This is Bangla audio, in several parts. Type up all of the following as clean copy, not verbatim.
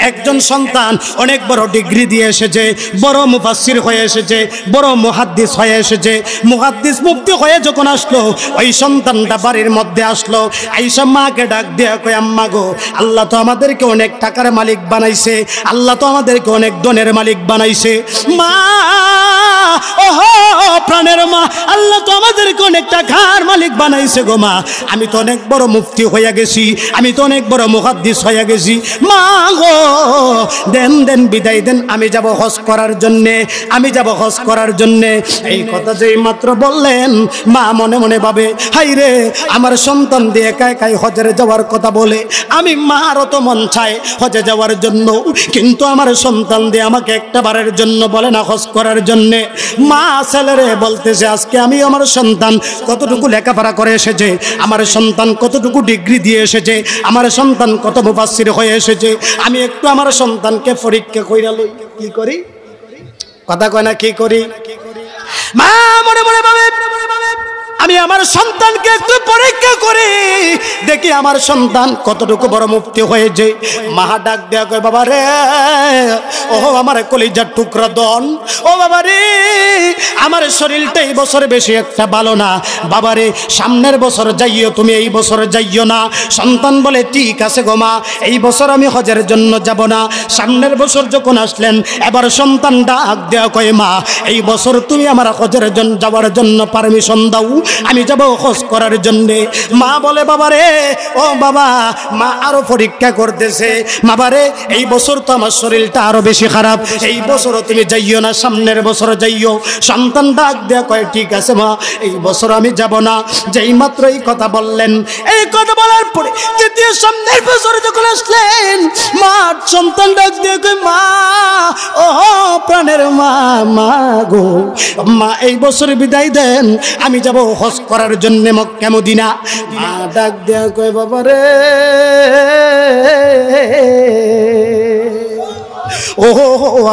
একজন সন্তান অনেক বড় ডিগ্রি দিয়ে এসেছে, বড় মুফাসসির হয়ে এসেছে, বড় মুহাদ্দিস হয়ে এসেছে। মুহাদ্দিস মুফতি হয়ে যখন আসলো, ওই সন্তানটা বাড়ির মধ্যে আসলো, আইসা মাকে ডাক দিয়া কয়, আম্মা গো, আল্লাহ তো আমাদেরকে অনেক টাকার মালিক বানাইছে, আল্লাহ তো আমাদেরকে অনেক ধনের মালিক বানাইছে। মা, ওহো প্রাণের মা, আল্লাহ তো আমাদেরকে অনেক টাকার মালিক বানাইছে গো মা, আমি তো অনেক বড় মুফতি হয়ে গেছি, আমি তো অনেক বড় মুহাদ্দিস হয়ে গেছি, মা গো দেন দেন, বিদায় দেন, আমি যাব হজ করার জন্যে, আমি যাব হজ করার জন্যে। এই কথা যেই মাত্র বললেন, মা মনে মনে ভাবে, হাই রে, আমার সন্তান দিয়ে একা একাই হজে যাওয়ার কথা বলে, আমি মারও তো মন চায় হজে যাওয়ার জন্য, কিন্তু আমার সন্তান দিয়ে আমাকে একটা বারের জন্য বলে না হজ করার জন্যে। মা ছেলেরে বলতেছে, আজকে আমি আমার সন্তান কতটুকু লেখাপড়া করে এসেছে, আমার সন্তান কতটুকু ডিগ্রি দিয়ে এসেছে, আমার সন্তান কত মুফাসসির হয়ে এসেছে, আমি একটু আমার সন্তানকে পরীক্ষা কইরা লই। কি করি? কথা কয় না, কি করি? মা মনে মনে ভাবে, আমি আমার সন্তানকে একটু পরীক্ষা করি, দেখি আমার সন্তান কতটুকু বড় মুফতি হয়েছে। মা ডাক দেয়া কয়, বাবা রে, ও আমার কলিজার টুকরা দন, ও বাবা রে, আমার শরীরটা এই বছর বেশি একটা ভালো না, বাবা রে, সামনের বছর যাইও তুমি, এই বছর যাইও না। সন্তান বলে, ঠিক আছে গো মা, এই বছর আমি হজের জন্য যাব না। সামনের বছর যখন আসলেন, এবার সন্তান ডাক দেয়া কয়, মা এই বছর তুমি আমার হজের জন্য যাওয়ার জন্য পারমিশন দাও, আমি যাব হজ করার জন্যে। মা বলে, বাবা রে, ও বাবা, মা আরো পরীক্ষা করতেছে, বাবা রে, এই বছর তো আমার শরীরটা আরো বেশি খারাপ, এই বছরও তুমি যাইও না, সামনের বছর যাইও। সন্তান ডাক দেয়া কয়, ঠিক আছে মা, এই বছর আমি যাব না। যেই মাত্র এই কথা বললেন, এই কথা বলার পরে দ্বিতীয় সামনের বছর যখন আসলেন, মা সন্তান ডাক দেয়া কয়, মা, ও প্রাণের মা, মা গো, মা এই বছর বিদায় দেন, আমি যাব হজ করার জন্য মক্কা মদিনা। মা ডাক দেয়া কয়, বাবা রে, ও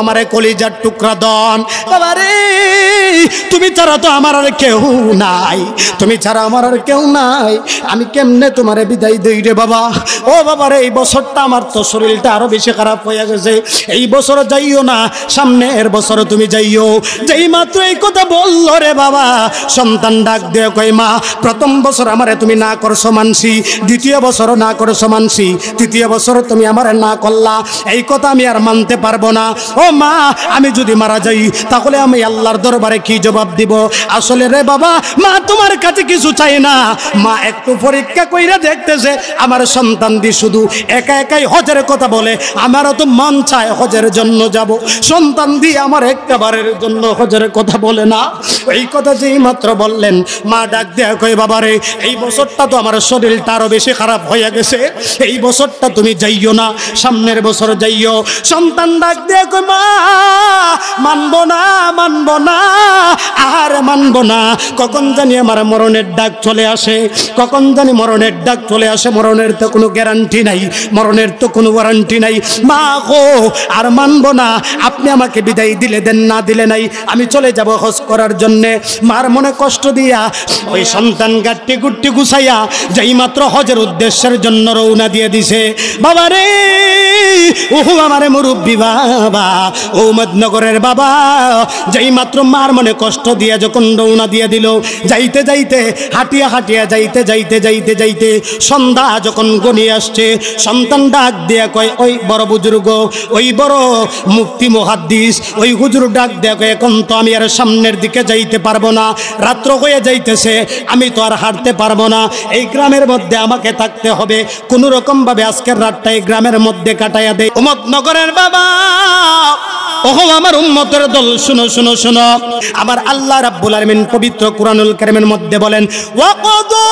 আমার কলিজার টুকরা দন, বাবা রে, তুমি ছাড়া তো আমার আর কেউ নাই, তুমি ছাড়া আমার আর কেউ নাই, আমি কেমনে তোমারে বিদায় দেই রে বাবা। ও বাবা রে, এই বছরটা আমার তো শরীরটা আরো বেশি খারাপ হয়ে গেছে, এই বছর যাইও না, সামনের বছর তুমি যাইও। যেই মাত্র এই কথা বললো রে বাবা, সন্তান ডাক দিয়ে কয়, মা প্রথম বছর আমারে তুমি না করছো মানছি, দ্বিতীয় বছরও না করছো মানছি, তৃতীয় বছর তুমি আমারে না করলা, এই কথা আমি আর মানতে পারবো না। ও মা, আমি যদি মারা যাই তাহলে আমি আল্লাহর দরবারে কি জবাব দিব? আসলে রে বাবা, মা তোমার কাছে কিছু চাই না, মা একটু পরীক্ষা কইরা দেখতেছে আমার সন্তান দি শুধু একা একাই হজের কথা বলে, আমারও তো মন চায় হজের জন্য যাব, সন্তান দি আমার একবারের জন্য হজের কথা বলে না। এই কথা যেই মাত্র বললেন, মা ডাক দেয়া কই, বাবা রে, এই বছরটা তো আমার শরীরটা আরো বেশি খারাপ হয়ে গেছে, এই বছরটা তুমি যাইও না, সামনের বছর যাইও। সন্তান ডাক দেয়া কই, মা মানবো না, মানবো না, আর মানবো না, কখন জানি আমার মরণের ডাক চলে আসে, কখন জানি মরণের ডাক চলে আসে, মরণের তো কোনো গ্যারান্টি নাই, মরণের তো কোনো ওয়ারেন্টি নাই। মা গো, আর মানবো না, আপনি আমাকে বিদায় দিলে দেন, না দিলে নাই, আমি চলে যাব হজ করার জন্যে। মার মনে কষ্ট দিয়া ওই সন্তান গাট্টি গুট্টি গুছাইয়া যেই মাত্র হজের উদ্দেশ্যের জন্য রওনা দিয়ে দিছে। বাবা রে, ওহো আমার মুরব্বী বাবা, ও মদনগরের বাবা, যেই মাত্র মার মনে কষ্ট দিয়া যখন রওনা দিয়ে দিল, যাইতে যাইতে হাঁটিয়া হাঁটিয়া যাইতে যাইতে যাইতে যাইতে সন্ধ্যা যখন গনিয়ে আসছে, সন্তান ডাক দিয়া কয়, ওই বড় বুজুর্গ, ওই বড় মুফতি মুহাদ্দিস, ওই হুজুর ডাক দিয়া কয়, এখন তো আমি আর সামনের দিকে যাইতে পারবো না, রাত্র হয়ে যাইতেছে, আমি তো আর হাঁটতে পারবো না, এই গ্রামের মধ্যে আমাকে থাকতে হবে, কোনো রকম ভাবে আজকের রাতটা এই গ্রামের মধ্যে কাটাইয়া দেয়। উম্মতনগরের বাবা, ওহো আমার উম্মতের দল, শুনো শুনো শুনো, আমার আল্লাহ রাব্বুল আলামিন পবিত্র কুরআনুল কারীমের মধ্যে বলেন, ওয়াকাদা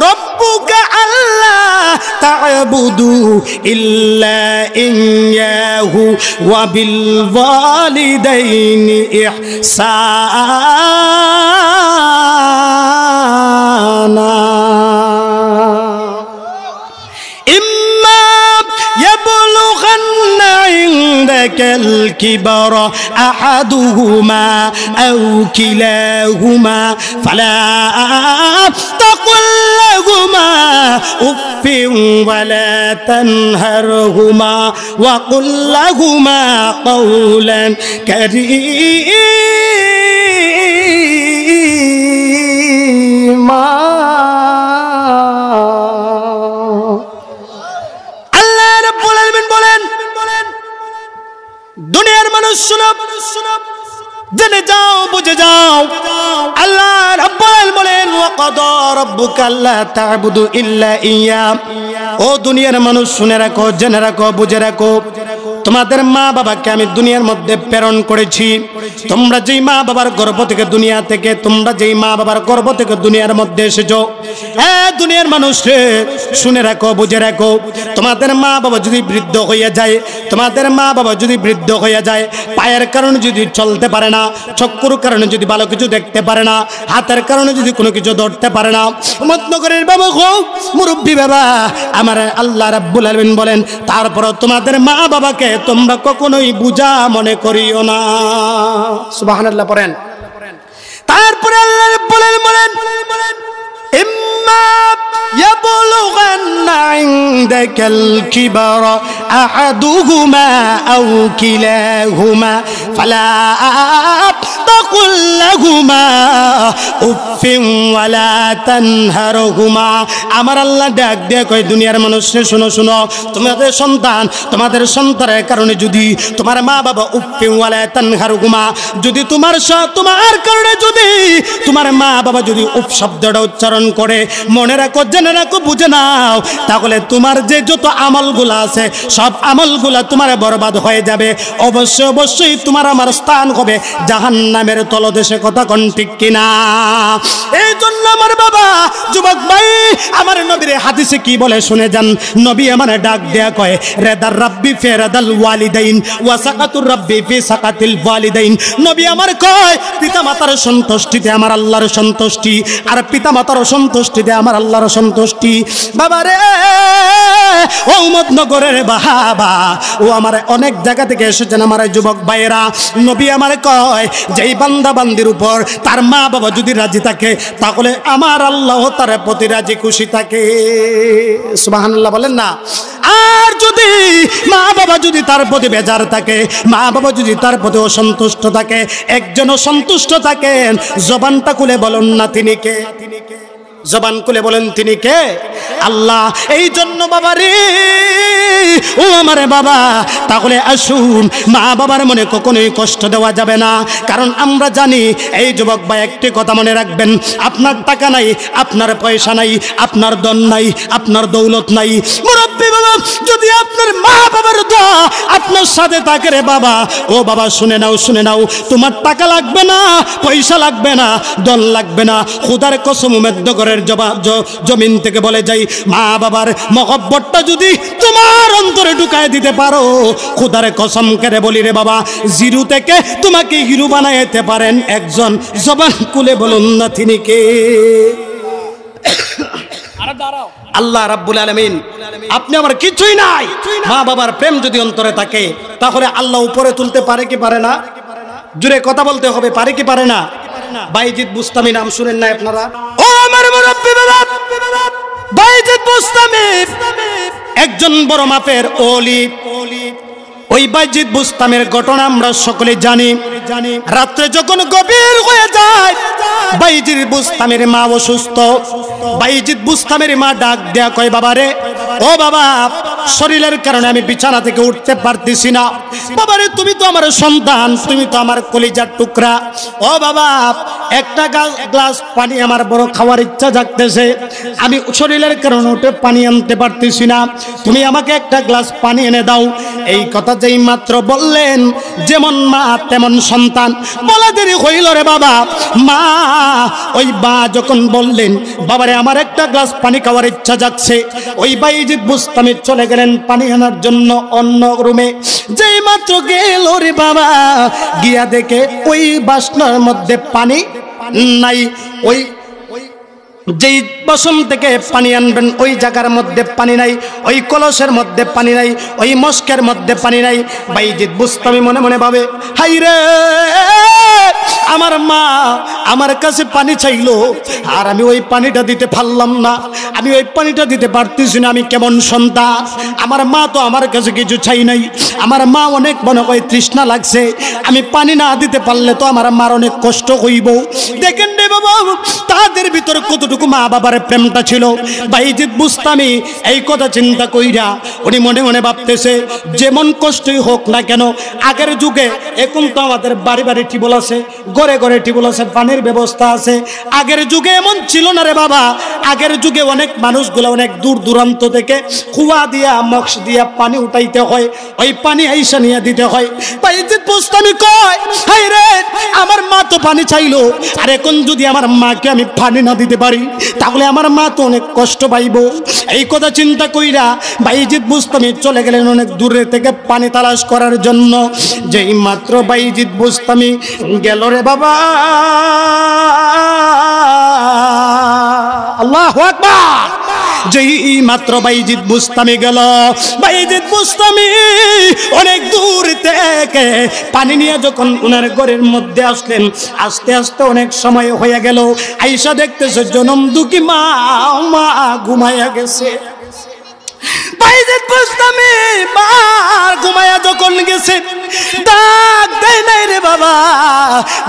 রাব্বুকা আল্লা তা'বুদু ইল্লা ইয়্যাহু ওয়া বিল ওয়ালিদাইনি ইহসানা ইম্মা ইয়াবলুগান্না ইনদাকা الكبر أحدهما أو كلاهما فلا تقل لهما أف ولا تنهرهما وقل لهما قولا كريما আল্লাহ রাব্বুল আলামিন বলেন দুনিয়ার মানুষ শুনো জেনে যাও বুঝে যাও আল্লাহ রাব্বুল আলামিন বলেন ওয়াকাদা রাব্বুকা আল্লা তা'বুদু ইল্লা ইয়্যা ও দুনিয়ার মানুষ শুনে রাখো জেনে রাখো বুঝে রাখো তোমাদের মা বাবাকে আমি দুনিয়ার মধ্যে প্রেরণ করেছি তোমরা যেই মা বাবার গর্ভ থেকে দুনিয়া থেকে তোমরা যেই মা বাবার গর্ভ থেকে দুনিয়ার মধ্যে এসেছো দুনিয়ার মানুষ শুনে রাখো বুঝে রাখো তোমাদের মা বাবা যদি বৃদ্ধ হয়ে যায় তোমাদের মা বাবা যদি বৃদ্ধ হয়ে যায় পায়ের কারণে যদি চলতে পারে না চক্ষুর কারণে যদি ভালো কিছু দেখতে পারে না হাতের কারণে যদি কোনো কিছু ধরতে পারে না মতনগরের বাবা হোক মুরব্বী বাবা আমার আল্লাহ রাব্বুল আলামিন বলেন তারপর তোমাদের মা বাবাকে তোমরা কখনোই বুঝা মনে করিও না সুবহানাল্লাহ পড়েন তারপরে আল্লাহ রাব্বুল আলামিন বলেন ইম্মা يبلغن عندك الكبر أحدهما أو كلاهما فلا تقل لهما أف ولا تنهرهما আমার আল্লাহ ডাক দিয়ে কই দুনিয়ার মানুষ শুনো শুনো তোমাদের সন্তানের কারণে যদি তোমার মা বাবা উফ ওয়ালা তানহারহুমা যদি তোমার কারণে যদি তোমার মা বাবা যদি উফ শব্দটা উচ্চারণ করে মনে রাখো জেনে রাখো বুঝে নাও তাহলে তোমার যে যত আমলগুলো আছে সব আমলগুলো তোমার বরবাদ হয়ে যাবে অবশ্যই তোমার আমার স্থান হবে জাহান্নামের তলদেশে কথা কোন ঠিক কিনা এই জন্য আমার বাবা যুবক ভাই আমার নবীর হাদিসে কি বলে শুনে যান নবী আমার ডাক দেয়া কয় রেদার রাব্বি ফি রাদাল ওয়ালিদাইন ওয়া সাকাতুর রাব্বি ফি সাকাতিল ওয়ালিদাইন নবী আমার কয় পিতামাতার সন্তুষ্টিতে আমার আল্লাহর সন্তুষ্টি আর পিতামাতার সন্তুষ্টিতে আমার আল্লাহর সন্তুষ্টি বাবা রে ও উম্মতনগরের বাহাবা ও আমার অনেক জায়গা থেকে এসেছেন আমার যুবক ভাইয়েরা নবী আমার কয় যেই বান্দা বান্দির উপর তার মা বাবা যদি রাজি থাকে তাহলে আমার আল্লাহ তার প্রতি রাজি খুশি থাকে সুবহানাল্লাহ বলেন না আর যদি মা বাবা যদি তার প্রতি বেজার থাকে মা বাবা যদি তার প্রতি অসন্তুষ্ট থাকে একজন সন্তুষ্ট থাকেন জবানটা খুলে বলুন না তিনি কে জবান খুলে বলেন তিনি কে আল্লাহ এই জন্য বাবা রে ও আমারে বাবা তাহলে আসুন মা বাবার মনে কখনোই কষ্ট দেওয়া যাবে না কারণ আমরা জানি এই যুবক ভাই একটি কথা মনে রাখবেন আপনার টাকা নাই আপনার পয়সা নাই আপনার ধন নাই আপনার দৌলত নাই মুরব্বী বাবা যদি আপনার মা বাবার দোয়া আপনার সাথে থাকে রে বাবা ও বাবা শুনে নাও তোমার টাকা লাগবে না পয়সা লাগবে না ধন লাগবে না খোদার কসম উম্মত করে জমিন থেকে বলে যাই মা বাবার মহব্বতটা যদি তোমার অন্তরে ঢুকায় দিতে পারো খোদার কসম করে বলি রে বাবা জিরো থেকে তোমাকে হিরো বানাইতে পারেন একজন জবান খুলে বলুন না তিনি কে আল্লাহ রাব্বুল আলামিন আপনি আমার কিছুই নাই মা বাবার প্রেম যদি অন্তরে থাকে তাহলে আল্লাহ উপরে তুলতে পারে কি পারে না জুড়ে কথা বলতে হবে পারে কি পারে না বাইজিদ বুস্তামি নাম শুনেন না আপনারা ও আমার মুরব্বি বাবা বাইজিদ বুস্তামি একজন বড় মাপের ওলি ওই বাইজিদ বুস্তামের ঘটনা আমরা সকলে জানি রাত্রে যখন গভীর হয়ে যায় বাইজিদ বুস্তামের মা অসুস্থ বাইজিদ বুস্তামের মা ডাক দেয়া কয় বাবারে ও বাবা শরীরের কারণে আমি বিছানা থেকে উঠতে পারতেছি না বাবারে তুমি তো আমার সন্তান তুমি তো আমার কলিজার টুকরা ও বাবা একটা গ্লাস পানি আমার বড় খাওয়ার ইচ্ছা জাগতেছে আমি শরীরের কারণে উঠে পানি আনতে পারতেছি না তুমি আমাকে একটা গ্লাস পানি এনে দাও এই কথা যেই মাত্র বললেন যেমন মা তেমন সন্তান বলা দেরি হইল রে বাবা মা ওই মা যখন বললেন বাবারে আমার একটা গ্লাস পানি খাওয়ার ইচ্ছা জাগছে ওই বাইজিদ বুস্তামি চলে গেলেন পানি আনার জন্য অন্য রুমে যেই মাত্র গেল রে বাবা গিয়া দেখে ওই বাসনার মধ্যে পানি নাই যেই বসন থেকে পানি আনবেন ওই জায়গার মধ্যে পানি নাই, ওই কলসের মধ্যে পানি নাই, ওই মস্কের মধ্যে পানি নাই। বাইজিদ বুস্তামি মনে মনে ভাবে, হাই রে আমার মা আমার কাছে পানি চাইলো আর আমি ওই পানিটা দিতে পারলাম না, আমি ওই পানিটা দিতে পারতেছি না, আমি কেমন সন্তান। আমার মা তো আমার কাছে কিছু চাই নাই, আমার মা অনেক মনে হয় তৃষ্ণা লাগছে, আমি পানি না দিতে পারলে তো আমার মার অনেক কষ্ট হইব। দেখেন রে বাবা তাদের ভিতরে কতটুকু মা বাবার প্রেমটা ছিল। বাইজিদ বুস্তামি এই কথা চিন্তা কইরা উনি মনে মনে ভাবতেছে যেমন কষ্টই হোক না কেন, আগের যুগে এখন তো আমাদের বাড়ি বাড়ি টিউবওয়েল আছে, ঘরে ঘরে টিউবওয়েল আছে, পানির ব্যবস্থা আছে। আগের যুগে এমন ছিল না রে বাবা, আগের যুগে অনেক মানুষগুলো অনেক দূর দূরান্ত থেকে কুয়া দিয়া মক্স দিয়া পানি উঠাইতে হয়, ওই পানি আইসা নিয়ে দিতে হয়। বাইজিদ বুস্তামি কয় হাই রে আমার মা তো পানি চাইলো, আর এখন যদি আমার মাকে আমি পানি না দিতে পারি তাহলে আমার মা তো অনেক কষ্ট পাইব। এই কথা চিন্তা কইরা বাইজিদ বুস্তামি চলে গেলেন অনেক দূরে থেকে পানি তালাশ করার জন্য। যেই মাত্র বাইজিদ বুস্তামি গেল রে বাবা, আল্লাহু আকবার, যেই মাত্র বাইজিদ বুস্তামি গেল, বাইজিদ বুস্তামি অনেক দূর থেকে পানি নিয়ে যখন ওনার ঘরের মধ্যে আসলেন, আস্তে আস্তে অনেক সময় হয়ে গেল। আইসা দেখতেছে জনম দুঃখী মা ঘুমাইয়া গেছে। বাইজিদ বুস্তামি মা ঘুমাইয়া যখন গেছে ডাক দেয় নাই রে বাবা।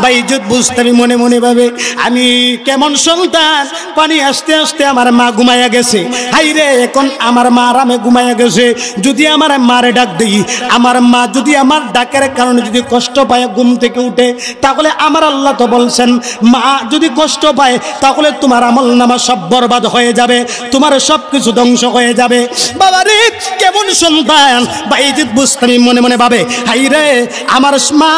বাইজিদ বুস্তামি মনে মনে ভাবে আমি কেমন সন্তান, পানি আসতে আসতে আমার মা ঘুমাইয়া গেছে, হাই রে এখন আমার মা আরামে ঘুমাইয়া গেছে, যদি আমার মারে ডাক দিই, আমার মা যদি আমার ডাকের কারণে যদি কষ্ট পায় ঘুম থেকে উঠে, তাহলে আমার আল্লাহ তো বলছেন মা যদি কষ্ট পায় তাহলে তোমার আমল নামা সব বরবাদ হয়ে যাবে, তোমার সব কিছু ধ্বংস হয়ে যাবে। বাবা রে কেমন সন্তান। বাইজিদ বুস্তামি মনে মনে ভাবে হাই রে আমার মা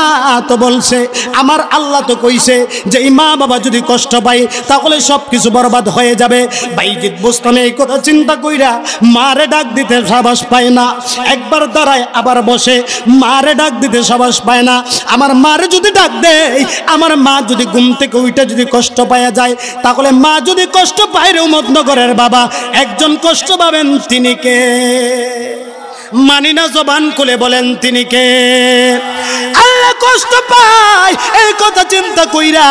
তো বলছে, আমার আল্লাহ তো কইছে যে এই মা বাবা যদি কষ্ট পায় তাহলে সব কিছু বরবাদ হয়ে যাবে। বাইজিদ বুস্তামি এই কথা চিন্তা কইরা মারে ডাক দিতে সাহস পায় না, একবার দাঁড়ায় আবার বসে, মারে ডাক দিতে সাহস পায় না। আমার মারে যদি ডাক দেয়, আমার মা যদি ঘুম থেকে উঠে যদি কষ্ট পাওয়া যায়, তাহলে মা যদি কষ্ট পায় রে উম্মতনগরের বাবা একজন কষ্ট পাবেন, তিনি কে? মানি না জবান খুলে বলেন তিনি কে? আল্লাহ কষ্ট পায় এই কথা চিন্তা কইরা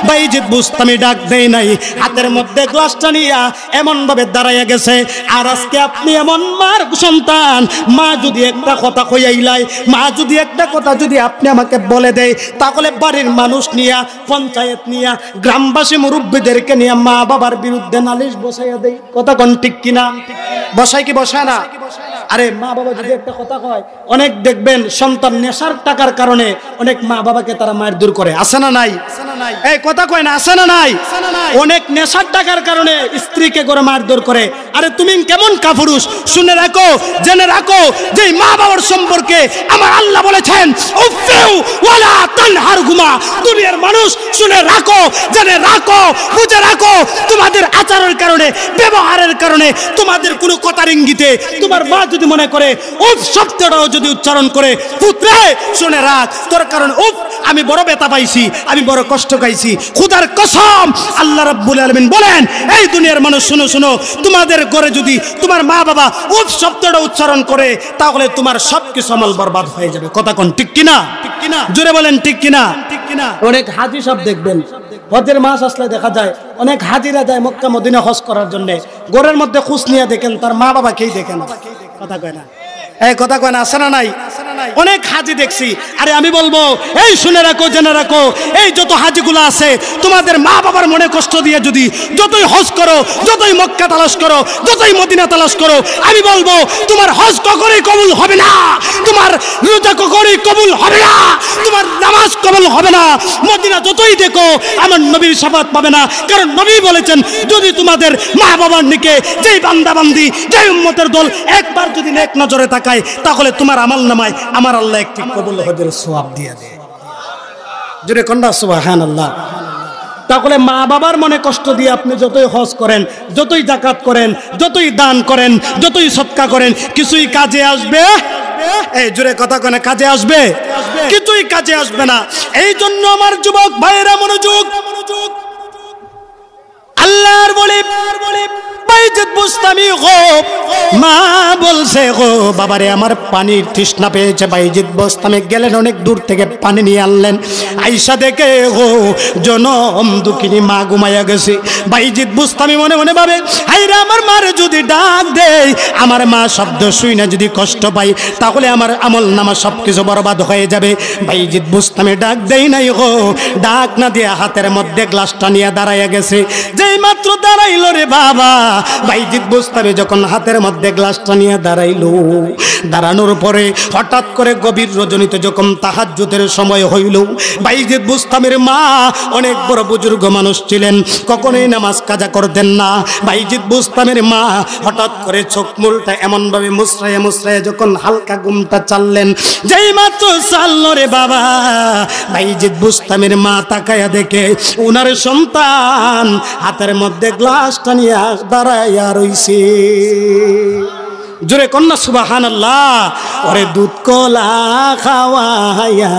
বাইজিদ বুস্তামি ডাক দেয় নাই, হাতের মধ্যে গ্লাসটা নিয়া এমন ভাবে দাঁড়াইয়া গেছে। আর আজকে আপনি এমন মার সন্তান, মা যদি একটা কথা কইয়াইলাই, মা যদি একটা কথা যদি আপনি আমাকে বলে দেয়, তাহলে বাড়ির মানুষ নিয়া, পঞ্চায়েত নিয়া, গ্রামবাসী মুরব্বীদেরকে নিয়ে মা বাবার বিরুদ্ধে নালিশ বসাইয়া দেয়। কথা কোন ঠিক কিনা? বসায় কি বসায় না? আরে মা বাবা যদি একটা কথা কয়, অনেক দেখবেন সন্তান নেশার টাকার কারণে অনেক মা বাবাকে তারা মায়ের দূর করে, আছে না নাই? এই কথা কয় না, আছে না নাই? অনেক নেশার টাকার কারণে স্ত্রীকে করে মায়ের দূর করে। আরে তুমি কেমন কাপুরুষ, শুনে রাখো, জেনে রাখো যে মা বাবার সম্পর্কে আমার আল্লাহ বলেছেন উফিউ ওয়ালা তানহারহুমা। দুনিয়ার মানুষ শুনে রাখো, জেনে রাখো, বুঝে রাখো, তোমাদের আচরণের কারণে, ব্যবহারের কারণে, তোমাদের কোনো কথার ইঙ্গিতে তোমার মা যদি মনে করে উফ শব্দটাও যদি উচ্চারণ করে, পুত্রে শুনে রাখ তোর কারণে উফ আমি বড় ব্যথা পাইছি, আমি বড় কষ্ট পাইছি। খোদার কসম আল্লাহ রাব্বুল আলামিন বলেন এই দুনিয়ার মানুষ শুনো শুনো, তোমাদের ঘরে যদি তোমার মা বাবা উফ শব্দটা উচ্চারণ করে তাহলে তোমার সবকিছু আমল বরবাদ হয়ে যাবে। কথা কোন ঠিক কিনা? জোরে বলেন ঠিক কিনা? অনেক হাজি সব দেখবেন হজের মাস আসলে দেখা যায় অনেক হাজিরা যায় মক্কা মদিনা হজ করার জন্য, ঘরের মধ্যে খুশ নিয়ে দেখেন তার মা বাবাকেই দেখেন। কথা কয় না? এই কথা কয় না, আছে না নাই? অনেক হাজি দেখছি। আরে আমি বলবো এই শুনে রাখো, জেনে রাখো, এই যত হাজিগুলো আছে তোমাদের মা বাবার মনে কষ্ট দিয়ে যদি যতই হজ করো, যতই মক্কা তালাশ করো, যতই মদিনা তালাশ করো, আমি বলবো তোমার হজ কখনোই কবুল হবে না, তোমার রোজা কখনোই কবুল হবে না, তোমার নামাজ কবুল হবে না। মদিনা যতই দেখো আমার নবীর শাফাত পাবে না, কারণ নবী বলেছেন যদি তোমাদের মা বাবার নিকে যেই বান্দা বান্দি, যেই উম্মতের দল একবার যদি নেক নজরে তাকায়, তাহলে তোমার আমল নামায় আমার আল্লাহ একটি কবুল হজের সওয়াব দিয়ে দেয়। জোরে কন্যা সুবহানাল্লাহ। তাহলে মা বাবার মনে কষ্ট দিয়ে আপনি যতই হজ করেন, যতই যাকাত করেন, যতই দান করেন, যতই সদকা করেন, কিছুই কাজে আসবে? এই জোরে কথা কনে কাজে আসবে? কিছুই কাজে আসবে না। এই জন্য আমার যুবক ভাইয়েরা মনোযোগ, আল্লাহ আর বলে বাইজিদ বুস্তামি গো মা বলছে গো বাবারে আমার পানির তৃষ্ণা পেয়েছে। বাইজিদ বুস্তামি গেলেন অনেক দূর থেকে পানি নিয়ে আনলেন। আইসা দেখে গো জনম দুঃখিনী মা ঘুমাইয়া গেছে। বাইজিদ বুস্তামি মনে মনে ভাবে হাইরে আমার মারে যদি ডাক দেয়, আমার মা শব্দ শুই না যদি কষ্ট পাই, তাহলে আমার আমল নামা সব কিছু বরবাদ হয়ে যাবে। বাইজিদ বুস্তামি ডাক দেয় নাই গো, ডাক না দিয়ে হাতের মধ্যে গ্লাসটা নিয়ে দাঁড়াইয়া গেছে। যেই মাত্র দাঁড়াইল রে বাবা, বাইজিদ বুস্তামি যখন হাতের মধ্যে গ্লাসটা নিয়ে দাঁড়াইলো, দাঁড়ানোর পরে হঠাৎ করে গভীর রজনীতে যখন তাহাজ্জুদের সময় হইল, বাইজিদ বুস্তামির মা অনেক বড় বুজুর্গ মানুষ ছিলেন, কখনোই নামাজ কাজা করতেন না। বাইজিদ বুস্তামির মা হঠাৎ করে চোখ মুলটা এমনভাবে মুসরাইয়া মুসরাইয়া যখন হালকা ঘুমটা চাললেন, যেই মাত্র চাললো রে বাবা, বাইজিদ বুস্তামির মা তাকায়া দেখে উনার সন্তান হাতের মধ্যে গ্লাসটা নিয়ে দাঁড়াইয়া রইছে। জোরে কন্যা সুবহানাল্লাহ। ওরে দুধ কলা খাওয়াইয়া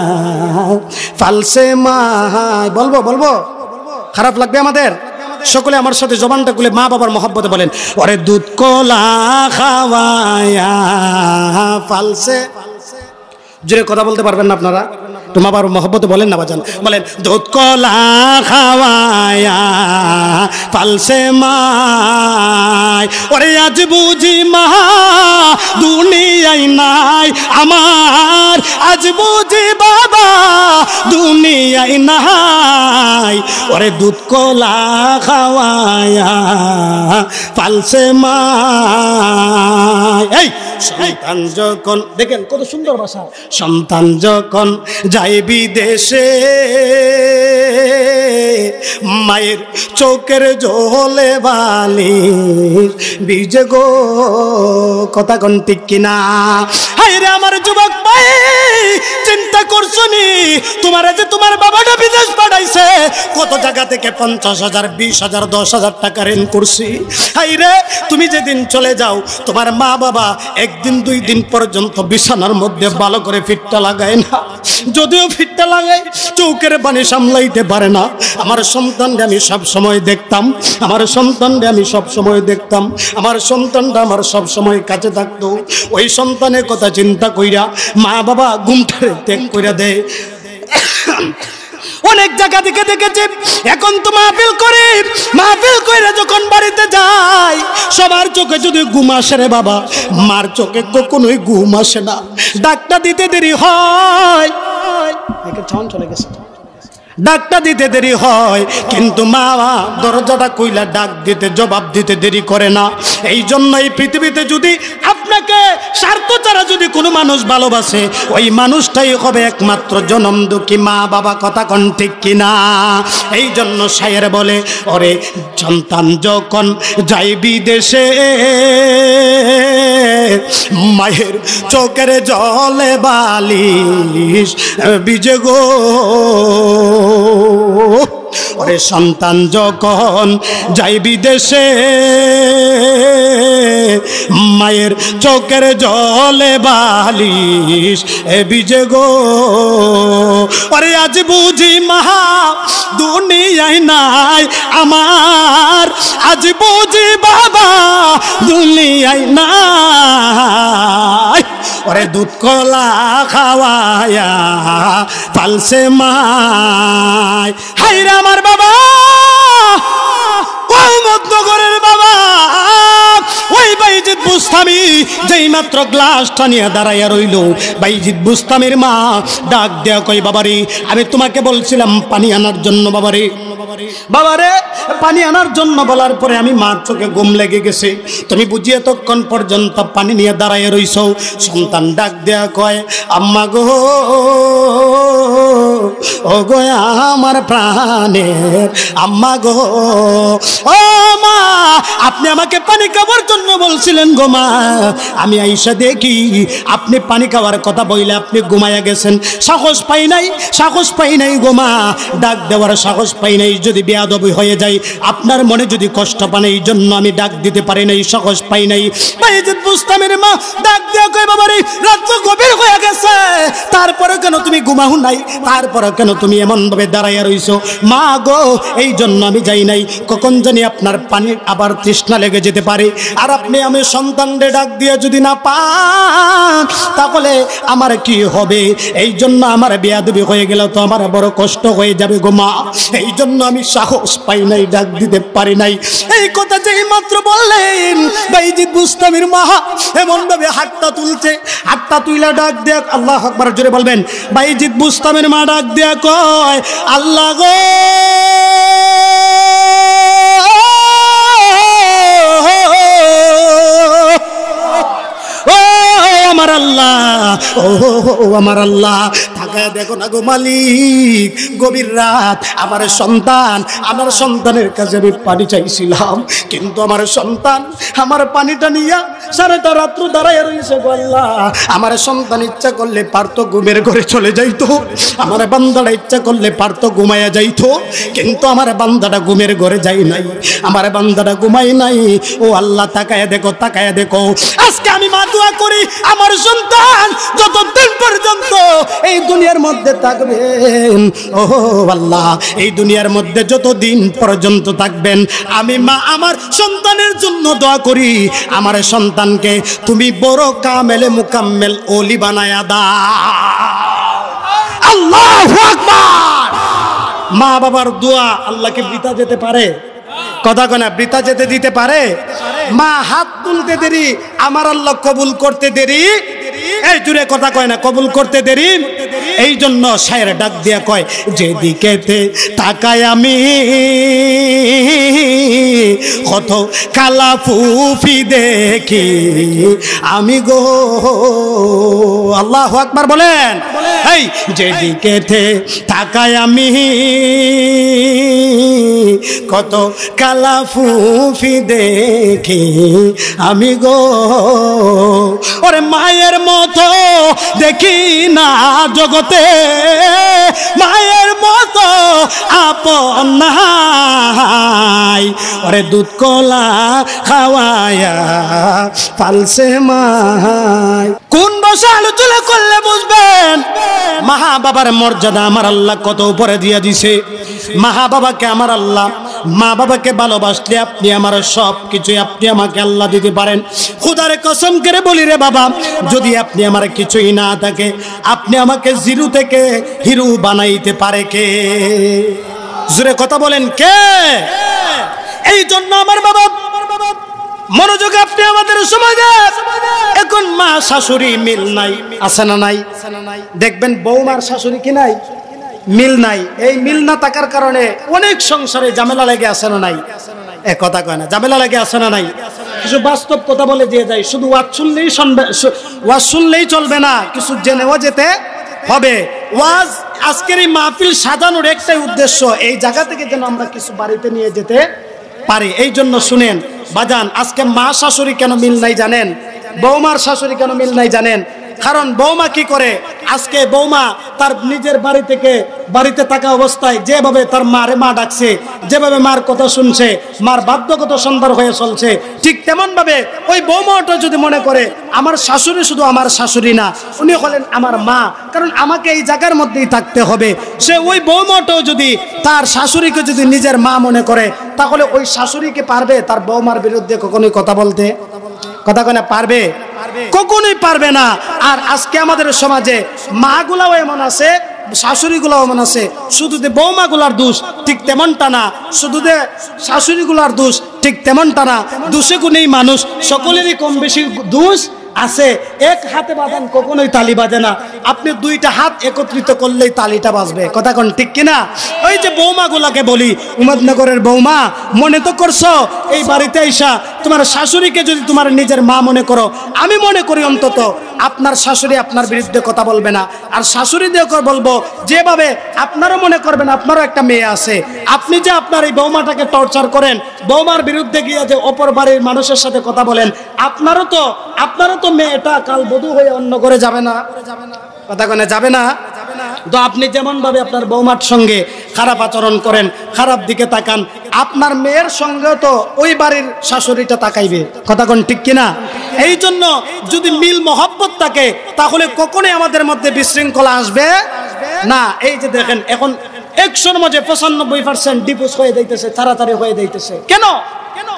ফালসে মাই, বলবো বলবো খারাপ লাগবে আমাদের? সকলে আমার সাথে জবানটা খুলে মা বাবার মহব্বতে বলেন, ওরে দুধ কলা খাওয়াইয়া ফালসে। জোরে কথা বলতে পারবেন না আপনারা? তো মা বাবার মহব্বতে বলেন না বাজান, বলেন দুধ কলা খাওয়াইয়া ফালসে মাই। ওরে আজ বুঝি মা দুনিয়ায় নাই আমার, আজ বুঝি বাবা দুনিয়ায় নাই। ওরে দুধ কলা খাওয়াইয়া ফালসে মাই। এই সন্তান যখন, দেখেন কত সুন্দর ভাষা, সন্তান যখন যাই বিদেশে মায়ের চোখের জলে বালিশ ভিজে গো, কথা কোন ঠিক কিনা? হায়রে আমার যুবক ভাই, চিন্তা করছো নি তোমার যে তোমার বাবাটা বিদেশ পাঠাইছে, কত জায়গা থেকে 50,000 20,000 10,000 টাকা ঋণ করছি। হায়রে তুমি যেদিন চলে যাও, তোমার মা বাবা একদিন 2 দিন পর্যন্ত বিছানার মধ্যে ভালো করে ফিটটা লাগায় না, যদিও ফিটটা লাগায় চৌকের পানি সামলাইতে পারে না। আমার সন্তানকে আমি সব সময় দেখতাম, আমার সন্তানকে আমি সব সময় দেখতাম, আমার সন্তানটা আমার সব সময় কাছে থাকতো। ওই সন্তানের কথা চিন্তা কইরা মা বাবা ঘুমটারে ত্যাগ কইরা দেয়। অনেক জায়গা থেকে দেখেছি, এখন তো মাহফিল করে যখন বাড়িতে যায়, সবার চোখে যদি ঘুম আসে রে বাবা, মার চোখে কখনোই ঘুম আসে না। ডাকটা দিতে দেরি হয়, চলে গেছে, ডাকটা দিতে দেরি হয়, কিন্তু মা দরজাটা কইলা ডাক দিতে জবাব দিতে দেরি করে না। এই জন্য এই পৃথিবীতে যদি আপনাকে স্বার্থ ছাড়া যদি কোনো মানুষ ভালোবাসে, ওই মানুষটাই হবে একমাত্র জনম দুঃখী মা বাবা, কথা কোন ঠিক কিনা? এই জন্য শায়ের বলে, ওরে সন্তান যখন যাই বিদেশে মায়ের চোখের জলে বালিশ ভিজে গো। ওরে সন্তান যখন যাই বিদেশে মায়ের চোখের জলে বালিশ ভিজে গো। ওরে আজ বুঝি মা দুনিয়ায় নাই আমার, আজ বুঝি বাবা দুনিয়ায় নাই। ওরে দুধ কলা খাওয়ায়া ফালসে মাই। হায়রে আমার বাবা, মধ্যগরের বাবা, ওই বাইজিদ বুস্তামি যেই মাত্র গ্লাসটা নিয়ে দাঁড়াইয়া রইল, বাইজিদ বুস্তামির মা ডাক দেয়া কই, বাবারে আমি তোমাকে বলছিলাম পানি আনার জন্য, বাবারে বাবারে পানি আনার জন্য বলার পরে আমি মার চোখে ঘুম লেগে গেছে, তুমি বুঝিয়ে তখন পর্যন্ত পানি নিয়ে দাঁড়াইয়া রইছ। সন্তান ডাক দেয়া কয়, আম্মা গো, ও গো আমার প্রাণের আম্মা গো, ও মা আপনি আমাকে পানি খাওয়ার জন্য বলছিলেন গো মা, আমি আইসা দেখি আপনি পানি খাওয়ার কথা বইলে আপনি ঘুমাইয়া গেছেন, সাহস পাই নাই গো মা, ডাক দেওয়ার সাহস পাই নাই। যদি বেয়াদবি হয়ে যায়, আপনার মনে যদি কষ্ট পান, এই জন্য আমি ডাক দিতে পারি নাই, সাহস পাই নাই। বাইজিদ বুস্তামির মা ডাক দেয়া কয়, বাবারে রাত গভীর হয়ে গেছে, তারপরে কেন তুমি ঘুমাও নাই? তারপরে কেন তুমি এমন ভাবে দাঁড়াইয়া রইছো? মা গো, এই জন্য আমি যাই নাই, কখন জানি আপনার পানির আবার তৃষ্ণা লেগে যেতে পারে। আর আপনি আমি সন্তানদের ডাক দিয়ে যদি না পান তাহলে আমার কি হবে? এই জন্য আমার বেয়াদবি হয়ে গেল তো আমার বড় কষ্ট হয়ে যাবে গো মা। এই জন্য আমি সাহস পাই নাই, ডাক দিতে পারি নাই। এই কথা যেই মাত্র বললেন বাইজিদ বুস্তামির মা এমন ভাবে হাতটা তুলছে, হাতটা তুইলা ডাক দেয়া আল্লাহু আকবার জোরে বলবেন। বাইজিদ বুস্তামির মা ডাক দেয়া কয়, আল্লাহ গো আমার আল্লাহ, ও আমার আল্লাহ, তাকায় দেখো না গো মালিক, গভীর রাত আমার সন্তানের কাছে আমি পানি চাইছিলাম, কিন্তু আমার সন্তান আমার পানিটা নিয়া সারাটা রাত্র দাঁড়ায় রয়েছে গো আল্লাহ। আমার সন্তান ইচ্ছা করলে পারতো ঘুমের ঘরে চলে যাইতো, আমার বান্দাটা ইচ্ছা করলে পারতো ঘুমাইয়া যাইতো, কিন্তু আমার বান্দাটা ঘুমের ঘরে যাই নাই, আমার বান্দাটা ঘুমাই নাই। ও আল্লাহ তাকায় দেখো, তাকায় দেখো, আজকে আমি মা দোয়া করি আমার সন্তান যতদিন পর্যন্ত এই দুনিয়ার মধ্যে থাকবেন, ও আল্লাহ এই দুনিয়ার মধ্যে যতদিন পর্যন্ত থাকবেন, আমি মা আমার সন্তানের জন্য দোয়া করি আমার সন্তানকে তুমি বড় কামেলে মুকাম্মেল ওলি বানায়া দাও। আল্লাহু আকবার। মা বাবার দোয়া আল্লাহকে বৃথা যেতে পারে? কথা কনা বৃথা যেতে দিতে পারে? মা হাত তুলতে দেরি, আমার আল্লাহ কবুল করতে দেরি? এই জুড়ে কথা কয় না, কবুল করতে দেরি। এই জন্য শায়ের ডাক দিয়া কয়, যেদিকেতে তাকায় আমি কত কালা ফুফি দেখি আমি গো। আল্লাহু আকবার বলেন। এই যেদিকেতে তাকায় আমি কত কালা ফুফি দেখি আমি গো। ওরে মায়ের মতো দেখি না জগতে, মায়ের মতো আপন নাই, ওরে দুধ কলা খাওয়ায়া পালছে মাই। কোন বসে আলোচনা করলে বুঝবেন মা বাবার মর্যাদা আমার আল্লাহ কত উপরে দিয়ে দিছে। মা বাবাকে আমার আল্লাহ, মা বাবাকে ভালোবাসলে আপনি আমার সব কিছু আপনি আমাকে আল্লাহ দিতে পারেন। খুদার কসম করে বলি রে বাবা, যদি আপনি আমার কিছুই না থাকে, আপনি আমাকে জিরো থেকে হিরো বানাইতে পারে কে? জোরে কথা বলেন কে? এই জন্য আমার বাবা মনোযোগ, আপনি আমাদের সমাজে এখন মা শাশুড়ি মিল নাই, আছে না নাই? দেখবেন বৌমার শাশুড়ি কি নাই, মিল নাই। এই মিল না থাকার কারণে অনেক সংসারে ঝামেলা লেগে আছে না নাই? এক কথা কয় না, ঝামেলা লেগে আছে না নাই? কিছু বাস্তব কথা বলে দিয়ে যায়, শুধু ওয়াজ শুনলেই চলবে না, কিছু জেনেও যেতে হবে। ওয়াজ আজকের এই মাহফিল সাজানোর একটাই উদ্দেশ্য, এই জায়গা থেকে যেন আমরা কিছু বাড়িতে নিয়ে যেতে পারি। এই জন্য শুনেন বাজান, আজকে মা শাশুড়ি কেন মিল নাই জানেন? বৌমার শাশুড়ি কেন মিল নাই জানেন? কারণ বৌমা কি করে, আজকে বৌমা তার নিজের বাড়ি থেকে বাড়িতে থাকা অবস্থায় যেভাবে তার মারে মা ডাকছে, যেভাবে মার কথা শুনছে, মার বাধ্যগত সন্তান হয়ে চলছে, ঠিক তেমন ভাবে ওই বৌমাটা যদি মনে করে আমার শাশুড়ি শুধু আমার শাশুড়ি না, উনি হলেন আমার মা, কারণ আমাকে এই জায়গার মধ্যেই থাকতে হবে, সে ওই বৌমাটাও যদি তার শাশুড়িকে যদি নিজের মা মনে করে, তাহলে ওই শাশুড়িকে পারবে তার বৌমার বিরুদ্ধে কখনোই কথা বলতে? কথা কয় না, পারবে? কখনোই পারবে না। আর আজকে আমাদের সমাজে মাগুলাও এমন আছে, শাশুড়িগুলাও এমন আছে, শুধু যে বৌমাগুলার দোষ ঠিক তেমনটা না, শুধু যে শাশুড়িগুলার দোষ ঠিক তেমনটা না, দোষে গুণেই মানুষ, সকলেরই কম বেশি দোষ আছে। এক হাতে বাজান কখনোই তালি বাজে না, আপনি দুইটা হাত একত্রিত করলেই তালিটা বাজবে। কথা কোন ঠিক কিনা? ওই যে বৌমাগুলাকে বলি, উমদনগরের বৌমা, মনে তো করছো এই বাড়িতে আইসা তোমার শাশুড়িকে যদি তোমার নিজের মা মনে করো, আমি মনে করি অন্তত আপনার শাশুড়ি আপনার বিরুদ্ধে কথা বলবে না। আর শাশুড়ি দিয়ে বলবো, যেভাবে আপনারও মনে করবেন আপনারও একটা মেয়ে আছে, আপনি যে আপনার এই বৌমাটাকে টর্চার করেন, বৌমার বিরুদ্ধে গিয়ে যে অপর বাড়ির মানুষের সাথে কথা বলেন, আপনারও তো মেয়েটা কাল বধূ হয়ে অন্য করে যাবে না? কথা কোনে যাবে না? তো আপনি যেমনভাবে আপনার বৌমার সঙ্গে খারাপ আচরণ করেন, খারাপ দিকে তাকান, আপনার মেয়ের সঙ্গে তো ওই বাড়ির শাশুড়িটা তাকাইবে। কথা কোন ঠিক কিনা? এই জন্য যদি মিল মহব্বত থাকে তাহলে কখনোই আমাদের মধ্যে বিশৃঙ্খলা আসবে না। এই যে দেখেন এখন 100-র মধ্যে 95% ডিভোর্স হয়ে যাইতেছে, তাড়াতাড়ি হয়ে যাইতেছে। কেন?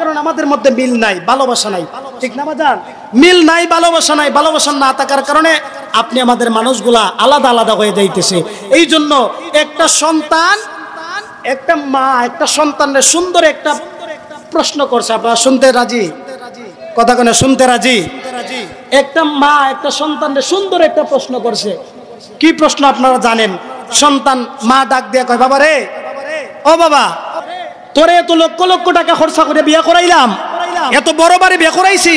কারণ আমাদের মধ্যে মিল নাই, ভালোবাসা নাই। ঠিক না বাজান? মিল নাই, ভালোবাসা নাই। ভালোবাসা না থাকার কারণে আপনি আমাদের মানুষগুলা আলাদা আলাদা হয়ে যাইতেছে। এই জন্য একটা সন্তান, একটা মা একটা সন্তানের সুন্দর একটা প্রশ্ন করছে, আপনারা শুনতে রাজি? কথা কেন শুনতে রাজি? একটা মা একটা সন্তানের সুন্দর একটা প্রশ্ন করছে। কি প্রশ্ন আপনারা জানেন? সন্তান মা ডাক দিয়ে কয়, বাবা রে, ও বাবা, তোরে এত লক্ষ লক্ষ টাকা খরচা করে বিয়ে করাইলাম, এত বড় বাড়ি বিয়ে করাইছি,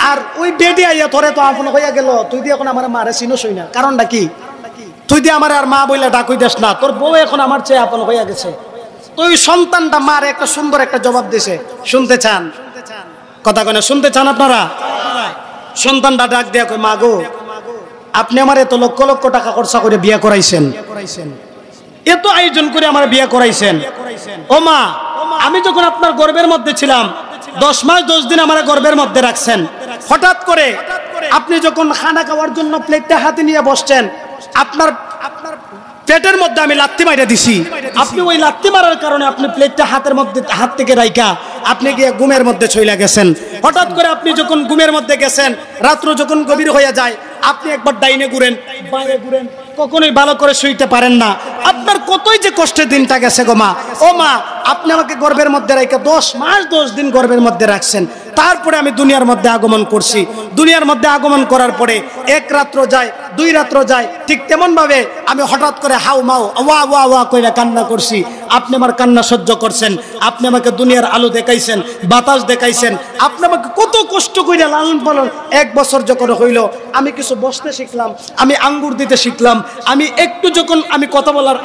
আর ওই বেডি আইয়া তোরে তো আপন হইয়া গেল, তুই দিয়ে এখন আমার মারে চিনোসই না। কারণটা কি? তুই দিয়ে আমার আর মা বইলে ডাকুই দেস না, তোর বউ এখন আমার চেয়ে আপন হইয়া গেছে। তো ওই সন্তানটা মারে একটা সুন্দর একটা জবাব দিছে। শুনতে চান? কথা কেন শুনতে চান আপনারা? সন্তানটা ডাক দিয়া কই, মা গো, আপনি আমার এত লক্ষ লক্ষ টাকা খরচা করে বিয়ে করাইছেন, এত আয়োজন করে আমার বিয়ে করাইছেন, ও মা, আমি যখন আপনার গর্ভের মধ্যে ছিলাম 10 মাস 10 দিন আমার গর্ভের মধ্যে রাখছেন, হঠাৎ করে আপনি যখন খানা খাওয়ার জন্য প্লেটটা হাতে নিয়ে বসছেন, আপনার পেটের মধ্যে আমি লাত্তি মাইরা দিছি। আপনি ওই লাত্তি মারার কারণে আপনি প্লেটটা হাত থেকে রাইখা আপনি গিয়ে ঘুমের মধ্যে চলে গেছেন। হঠাৎ করে আপনি যখন ঘুমের মধ্যে গেছেন, রাত্র যখন গভীর হয়ে যায়, আপনি একবার ডাইনে ঘুরেন, বাঁয়ে ঘুরেন, কখনোই ভালো করে শুইতে পারেন না। আপনার কতই যে কষ্টের দিনটা গেছে গো মা। ও মা, আপনি আমাকে গর্ভের মধ্যে রাখা 10 মাস 10 দিন গর্ভের মধ্যে রাখছেন, তারপরে আমি দুনিয়ার মধ্যে আগমন করছি। দুনিয়ার মধ্যে আগমন করার পরে 1 রাত্র যায়, 2 রাত্র যায়, ঠিক তেমন ভাবে আমি হঠাৎ করে হাউ মাউ ওয়া ওয়া ওয়া কইরা কান্না করছি। আপনি আমার কান্না সহ্য করছেন, আপনি আমাকে দুনিয়ার আলো দেখাইছেন, বাতাস দেখাইছেন, আপনি আমাকে কত কষ্ট কইরা লালন পালন। 1 বছর যখন হইল, আমি কিছু বসতে শিখলাম, আমি আঙ্গুর দিতে শিখলাম, আমি একটু যখন আমি কথা বলার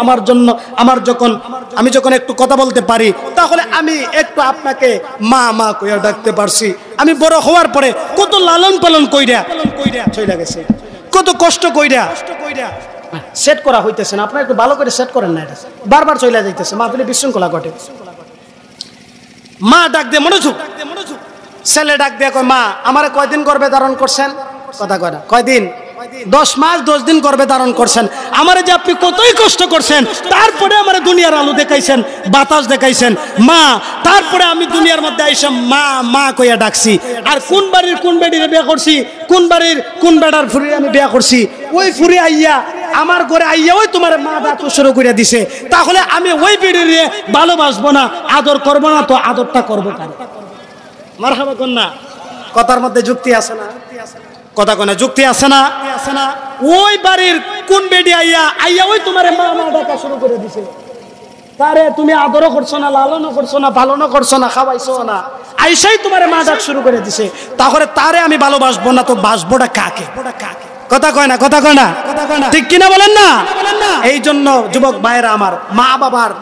আমি যখন একটু কথা বলতে পারি, তাহলে আমি একটু আপনাকে মা মা কইয়া ডাকতে পারছি। আমি বড় হওয়ার পরে কত লালন পালন কইরা চলে গেছে, কত কষ্ট কইরা সেট করা হইতেছে না। আপনারা একটু ভালো করে সেট করেন না, এটা বারবার চলে যাইতেছে, মাহফিলে বিশৃঙ্খলা ঘটে। মা ডাক দিয়ে মনোযোগ, ছেলে ডাক দিয়ে কয়, মা, আমারে কয়দিন গর্ভে ধারণ করছেন? কথা কয় না, কয়দিন? 10 মাস 10 দিন গর্ভে ধারণ করছেন। আমারে যে আপনি কতই কষ্ট করছেন, তারপরে আমারে দুনিয়ার আলো দেখাইছেন, বাতাস দেখাইছেন, মা, তারপরে আমি দুনিয়ার মধ্যে আইসা মা মা কইয়া ডাকছি। আর কোন বাড়ির কোন বেডিরে বিয়ে করছি, কোন বাড়ির কোন বেডার ফুরি আমি বিয়ে করছি, ওই ফুরি আইয়া আমার ঘরে আইয়া ওই তোমার মা ডাক শুরু করে দিছে, তাহলে আমি ওই বেডিরে ভালোবাসবো না, আদর করবো না, তো আদরটা করবো কার? মারহাবা কোন না? কথার মধ্যে যুক্তি আছে না? কথা কোন যুক্তি আছে না? ওই বাড়ির কোন বেডি আইয়া ওই তোমার মা মা ডাকা শুরু করে দিছে, তারে তুমি আদরও করছো না, লালনও করছো না, পালনও করছো না, খাওয়াইছো না, আইসাই তোমার মা ডাক শুরু করে দিছে, তাহলে তারে আমি ভালোবাসবো না, তো বাসবোটা কাকে? কথা কয় না, কথা কয় না, ঠিক কিনা বলেন না? এই জন্য যুবক ভাইরা আমার, মা বাবার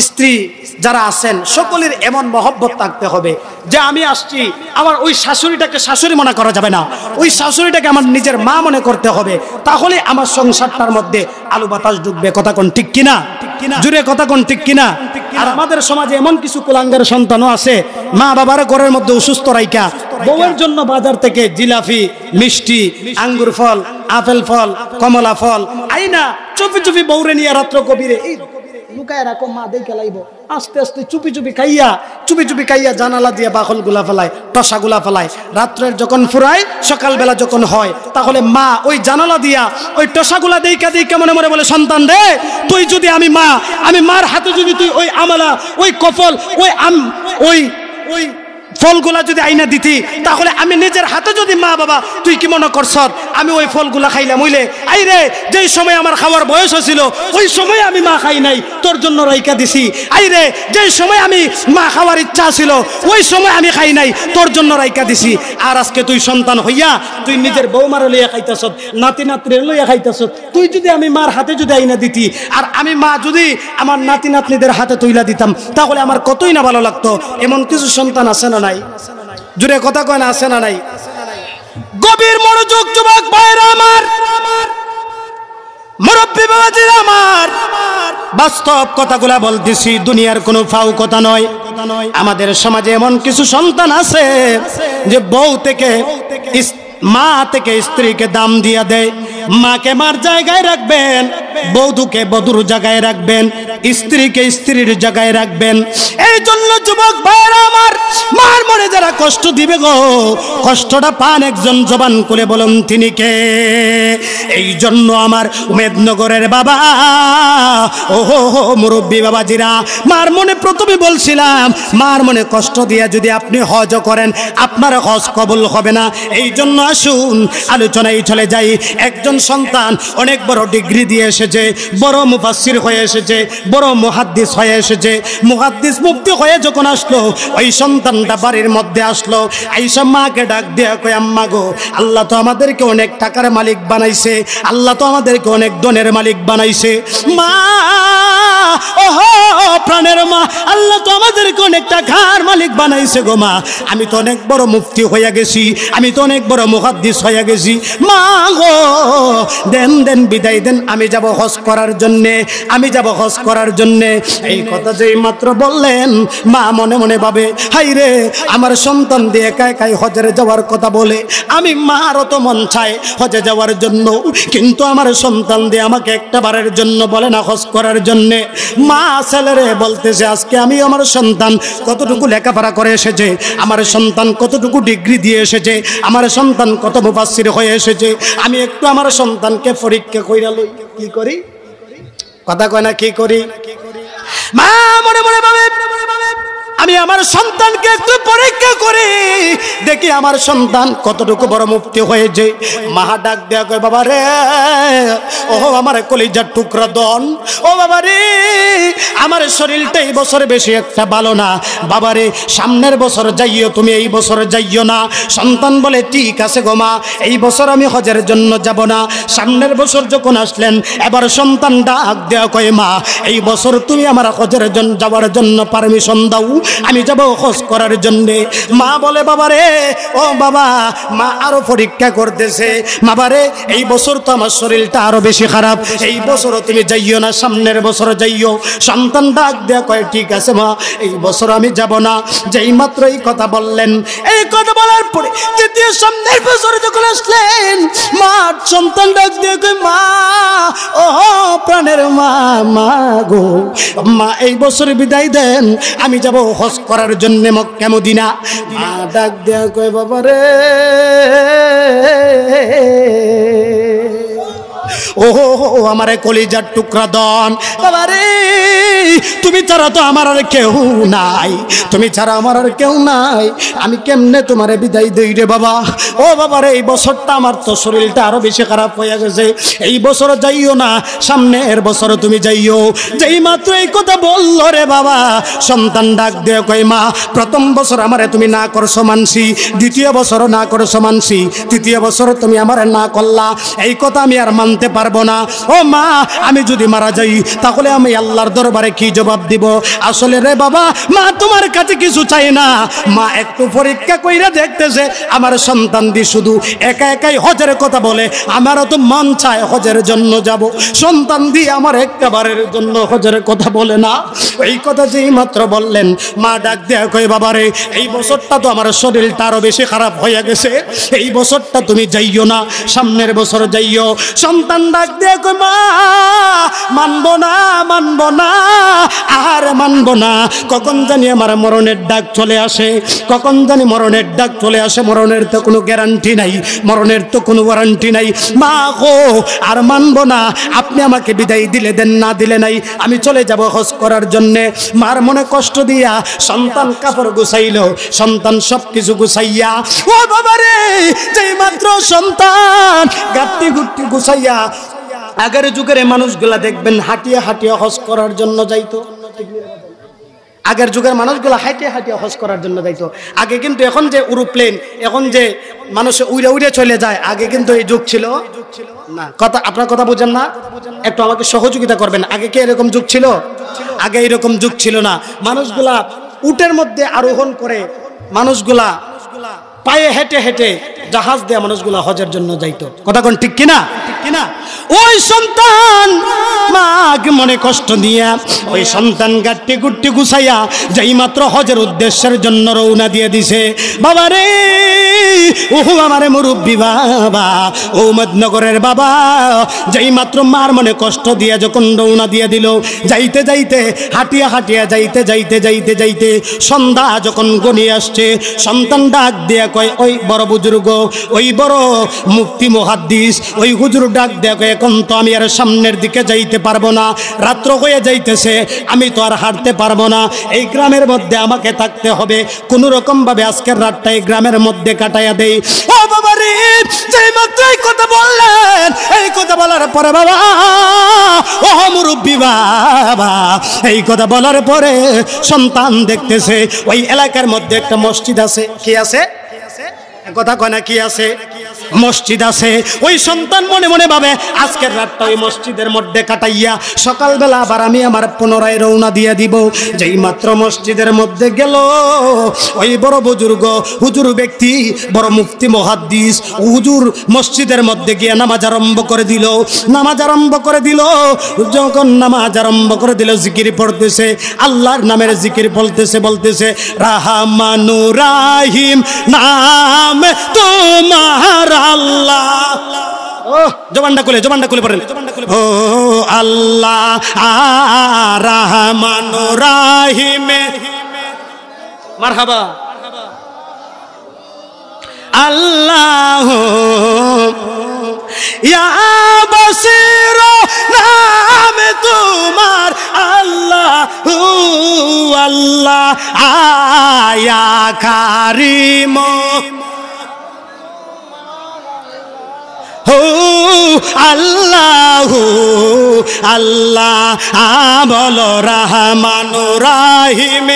স্ত্রী যারা আছেন সকলের এমন মহব্বত থাকতে হবে যে আমি আসছি, আমার ওই শাশুড়িটাকে শাশুড়ি মনে করা যাবে না, ওই শাশুড়িটাকে আমার নিজের মা মনে করতে হবে, তাহলে আমার সংসারটার মধ্যে আলো বাতাস ঢুকবে। কথা কোন ঠিক কিনা? জুড়ে কথা কোন ঠিক কিনা? আর আমাদের সমাজে এমন কিছু কুলাঙ্গার সন্তানও আছে, মা বাবার ঘরের মধ্যে অসুস্থ রাইকা বউয়ের জন্য বাজার থেকে জিলাপি, মিষ্টি, আঙ্গুর ফল, আপেল ফল, কমলা ফল আইনা চুপি চুপি বউরে নিয়ে রাত্র কবিরে লুকায় রাখো, মা দেখে লাইব, আস্তে আস্তে চুপি চুপি খাইয়া জানালা দিয়ে বাকল গুলা ফেলায়, টসা গুলা ফেলায়, রাত্রের যখন ফুরায় সকালবেলা যখন হয়, তাহলে মা ওই জানালা দিয়া ওই টসা গুলা দেখা মনে মনে বলে, সন্তান রে, তুই যদি আমি মার হাতে যদি তুই ওই আমলা, ওই কফল, ওই ফলগুলা যদি আইনা দিতি, তাহলে আমি নিজের হাতে যদি মা বাবা তুই কি মনে করছ আমি ওই ফলগুলা খাইলাম, হইলে আই রে, যেই সময় আমার খাওয়ার বয়স হয়েছিল ওই সময় আমি মা খাই নাই, তোর জন্য রাইকা দিছি, আই রে, যেই সময় আমি মা খাওয়ার ইচ্ছা ছিল ওই সময় আমি খাই নাই, তোর জন্য রাইকা দিছি। আর আজকে তুই সন্তান হইয়া তুই নিজের বৌমারে লইয়া খাইতেছ, নাতি নাতনির লইয়া খাইতেছ, তুই যদি আমি মার হাতে যদি আইনা দিতি, আর আমি মা যদি আমার নাতি নাতনিদের হাতে তুইলা দিতাম, তাহলে আমার কতই না ভালো লাগতো। এমন কিছু সন্তান আছে না নাই? জুড়ে কথা কয় না, আছে না নাই? গভীর মনোযোগ যুবক ভাইরা আমার, মুরব্বি বাবাজিরা আমার, বাস্তব কথাগুলা বলতেছি, দুনিয়ার কোনো ফাউ কথা নয়। আমাদের সমাজে এমন কিছু সন্তান আছে যে বউ থেকে মা থেকে স্ত্রীকে দাম দিয়া দেয়। মাকে মার জায়গায় রাখবেন, বধূকে বধূর জায়গায় রাখবেন, স্ত্রীকে স্ত্রীর জায়গায় রাখবেন। এই জন্য যুবক ভাইরা আমার, মার মনে যারা কষ্ট দিবে গো, কষ্টটা পান একজন, জবান করে বলুন তিনি কে? এই জন্য আমার উমেদনগরের বাবা, ওহো মুরব্বী বাবাজিরা, মার মনে প্রথমে বলছিলাম, মার মনে কষ্ট দিয়ে যদি আপনি হজ করেন, আপনার হজ কবুল হবে না। এই জন্য আসুন আলোচনায় চলে যাই। একজন সন্তান অনেক বড় ডিগ্রি দিয়ে এসেছে, বড় মুফাসসির হয়ে এসেছে, বড় মুহাদ্দিস হয়ে এসেছে। মুহাদ্দিস মুফতি হয়ে যখন আসলো, ওই সন্তানটা বাড়ির মধ্যে আসলো, আইসা মাকে ডাক দিয়ে কয়, আম্মা গো, আল্লাহ তো আমাদেরকে অনেক টাকার মালিক বানাইছে, আল্লাহ তো আমাদেরকে অনেক ধনের মালিক বানাইছে। মা, ওহো প্রাণের মা, আল্লাহ তো আমাদেরকে অনেক টাকার মালিক বানাইছে গো মা, আমি তো অনেক বড় মুফতি হয়ে গেছি, আমি তো অনেক বড় মুহাদ্দিস হয়ে গেছি, মা গো দেন দেন, বিদায় দেন, আমি যাব হজ করার জন্যে, আমি যাব হজ করার জন্যে। এই কথা যেই মাত্র বললেন, মা মনে মনে ভাবে, হাই রে, আমার সন্তান দিয়ে একা একাই হজে যাওয়ার কথা বলে, আমি মারও তো মন চায় হজে যাওয়ার জন্য, কিন্তু আমার সন্তান দিয়ে আমাকে একটা বারের জন্য বলে না হজ করার জন্যে। মা ছেলেরে বলতেছে, আজকে আমি আমার সন্তান কতটুকু লেখাপড়া করে এসেছে, আমার সন্তান কতটুকু ডিগ্রি দিয়ে এসেছে, আমার সন্তান কত মুফাসসির হয়ে এসেছে, আমি একটু আমার সন্তানকে পরীক্ষা কইরা লই। কি করি? কথা কয় না, কি করি? মা মনে মনে ভাবে, আমি আমার সন্তানকে একটু পরীক্ষা করি, দেখি আমার সন্তান কতটুকু বড় মুফতি হয়েছে। মা ডাক দেয়া কয়, বাবা রে, ও আমার কলিজার টুকরা দন, ও বাবা রে, আমার শরীরটা এই বছর বেশি একটা ভালো না, বাবা রে, সামনের বছর যাইও তুমি, এই বছর যাইও না। সন্তান বলে, ঠিক আছে গো মা, এই বছর আমি হজের জন্য যাব না। সামনের বছর যখন আসলেন, এবার সন্তান ডাক দেয়া কয়, মা, এই বছর তুমি আমার হজের জন্য যাওয়ার জন্য পারমিশন দাও, আমি যাব হজ করার জন্যে। মা বলে, বাবা রে, ও বাবা, মা আরো পরীক্ষা করতেছে, বাবা রে, এই বছর তো আমার শরীরটা আরো বেশি খারাপ, এই বছরও তুমি যাইও না, সামনের বছর যাইও। সন্তান ডাক দেয়া কয়, ঠিক আছে মা, এই বছর আমি যাব না। যেই মাত্র এই কথা বললেন, এই কথা বলার পরে দ্বিতীয় সামনের বছর যখন আসলেন, মা সন্তান ডাক দেয়া কয়, মা, ও প্রাণের মা, মা গো, মা এই বছর বিদায় দেন, আমি যাব হজ করার জন্য মক্কা মদিনা। মা ডাক দেয়া কয়, বাবা রে, ও আমার কলিজার টুকরা দন, বাবা রে, তুমি ছাড়া তো আমার আর কেউ নাই, তুমি ছাড়া আমার আর কেউ নাই, আমি কেমনে তোমারে বিদায় দেই রে বাবা। ও বাবা রে, এই বছরটা আমার তো শরীরটা আরো বেশি খারাপ হয়ে গেছে, এই বছর যাইও না, সামনের বছর তুমি যাইও। যেই মাত্র এই কথা বলল রে বাবা, সন্তান ডাক দিয়ে কই, মা, প্রথম বছর আমারে তুমি না করছো মানছি, দ্বিতীয় বছর না করছো মানছি, তৃতীয় বছর তুমি আমারে না করলা, এই কথা আমি আর মানতে পারবো না। ও মা, আমি যদি মারা যাই তাহলে আমি আল্লাহর দরবারে কি জবাব দিব? আসলে রে বাবা, মা তোমার কাছে কিছু চাই না, মা একটু পরীক্ষা কইরা দেখতেছে আমার সন্তান দি শুধু একা একাই হজের কথা বলে, আমারও তো মন চায় হজের জন্য যাব, সন্তান দি আমার একবারের জন্য হজের কথা বলে না। এই কথা যেই মাত্র বললেন, মা ডাক দেয়া কই, বাবা রে, এই বছরটা তো আমার শরীরটা আরো বেশি খারাপ হয়ে গেছে, এই বছরটা তুমি যাইও না, সামনের বছর যাইও। সন্তান ডাক দেয়া কই, মা, মানবো না, মানবো না, আর মানবো না, কখন জানি আমার মরণের ডাক চলে আসে, কখন জানি মরণের ডাক চলে আসে, মরণের তো কোনো গ্যারান্টি নাই, মরণের তো কোনো ওয়ারেন্টি নাই। মা গো, আর মানবো না, আপনি আমাকে বিদায় দিলে দেন, না দিলে নাই, আমি চলে যাব হজ করার জন্যে। মার মনে কষ্ট দিয়া সন্তান কাপড় গুছাইল, সন্তান সব কিছু গুছাইয়া, ও বাবা রে, যেই মাত্র সন্তান গাত্তি গুট্টি গুছাইয়া, আগের যুগের মানুষগুলা দেখবেন হাঁটিয়া হাঁটিয়া হজ করার জন্য যাইতো, আগের যুগের মানুষগুলা হাঁটিয়া হাঁটিয়া হজ করার জন্য যাইতো। আগে কিন্তু এখন যে এরোপ্লেন, এখন যে মানুষ উড়ে উড়ে চলে যায়, আগে কিন্তু এই যুগ ছিল না। কথা, আপনার কথা বুঝেন না, একটু আমাকে সহযোগিতা করবেন। আগে কি এরকম যুগ ছিল? আগে এরকম যুগ ছিল না। মানুষগুলা উটের মধ্যে আরোহণ করে, মানুষগুলা পায়ে হেঁটে হেঁটে জাহাজ দিয়ে মানুষগুলা হজের জন্য যাইতো। কথা কোন ঠিক কিনা? ঠিক কিনা? ওই সন্তান মাকে মনে কষ্ট দিয়া ওই সন্তান গাট্টি গুট্টি গুছাইয়া যেই মাত্র হজের উদ্দেশ্যের জন্য রওনা দিয়ে দিছে। বাবা রে, ওহো আমারে মুরব্বী বাবা, ও মদনগরের বাবা, যেই মাত্র মার মনে কষ্ট দিয়া যখন রওনা দিয়ে দিল, যাইতে যাইতে হাঁটিয়া হাঁটিয়া যাইতে যাইতে যাইতে যাইতে সন্ধ্যা যখন গনিয়ে আসছে, সন্তান ডাক দিয়া কয়, ওই বড় বুজুর্গ, ওই বড় মুফতি মুহাদ্দিস, ওই হুজুর ডাক দিয়া কয়, এখন তো আমি আর সামনের দিকে যাইতে পারবো না, রাত্র হয়ে যাইতেছে, আমি তো আর হাঁটতে পারবো না, এই গ্রামের মধ্যে আমাকে থাকতে হবে, কোনো রকম ভাবে আজকের রাতটা এই গ্রামের মধ্যে কাটাইয়া দেই। ও বাবা রে, যেই মাত্র এই কথা বললেন, এই কথা বলার পরে বাবা, ও মুরব্বী বাবা, এই কথা বলার পরে সন্তান দেখতেছে ওই এলাকার মধ্যে একটা মসজিদ আছে। কি আছে? কথা কয় না, কি আছে? মসজিদ আছে। ওই সন্তান মনে মনে ভাবে আজকের রাতটা ওই মসজিদের মধ্যে কাটাইয়া সকালবেলা আবার আমি আমার পুনরায় রওনা দিয়ে দিব। যেই মাত্র মসজিদের মধ্যে গেল, ওই বড় বুজুর্গ হুজুর ব্যক্তি, বড় মুফতি মুহাদ্দিস হুজুর মসজিদের মধ্যে গিয়ে নামাজ আরম্ভ করে দিল। নামাজ আরম্ভ করে দিল। যখন নামাজ আরম্ভ করে দিল, জিকির পড়তেছে, আল্লাহর নামের জিকির বলতেছে, বলতেছে রাহমানুর রাহিম নাম তোমার আল্লাহ। ও জবানটা খুলে পড়েন। ও আল্লাহ রাহমানুর রাহিম, মারহাবা। আল্লাহ ইয়া বসির নাম তোমার আল্লাহ, আল্লাহ আয়া কারিম, আল্লাহ আল্লাহ বলো রহমানুর রাহিম,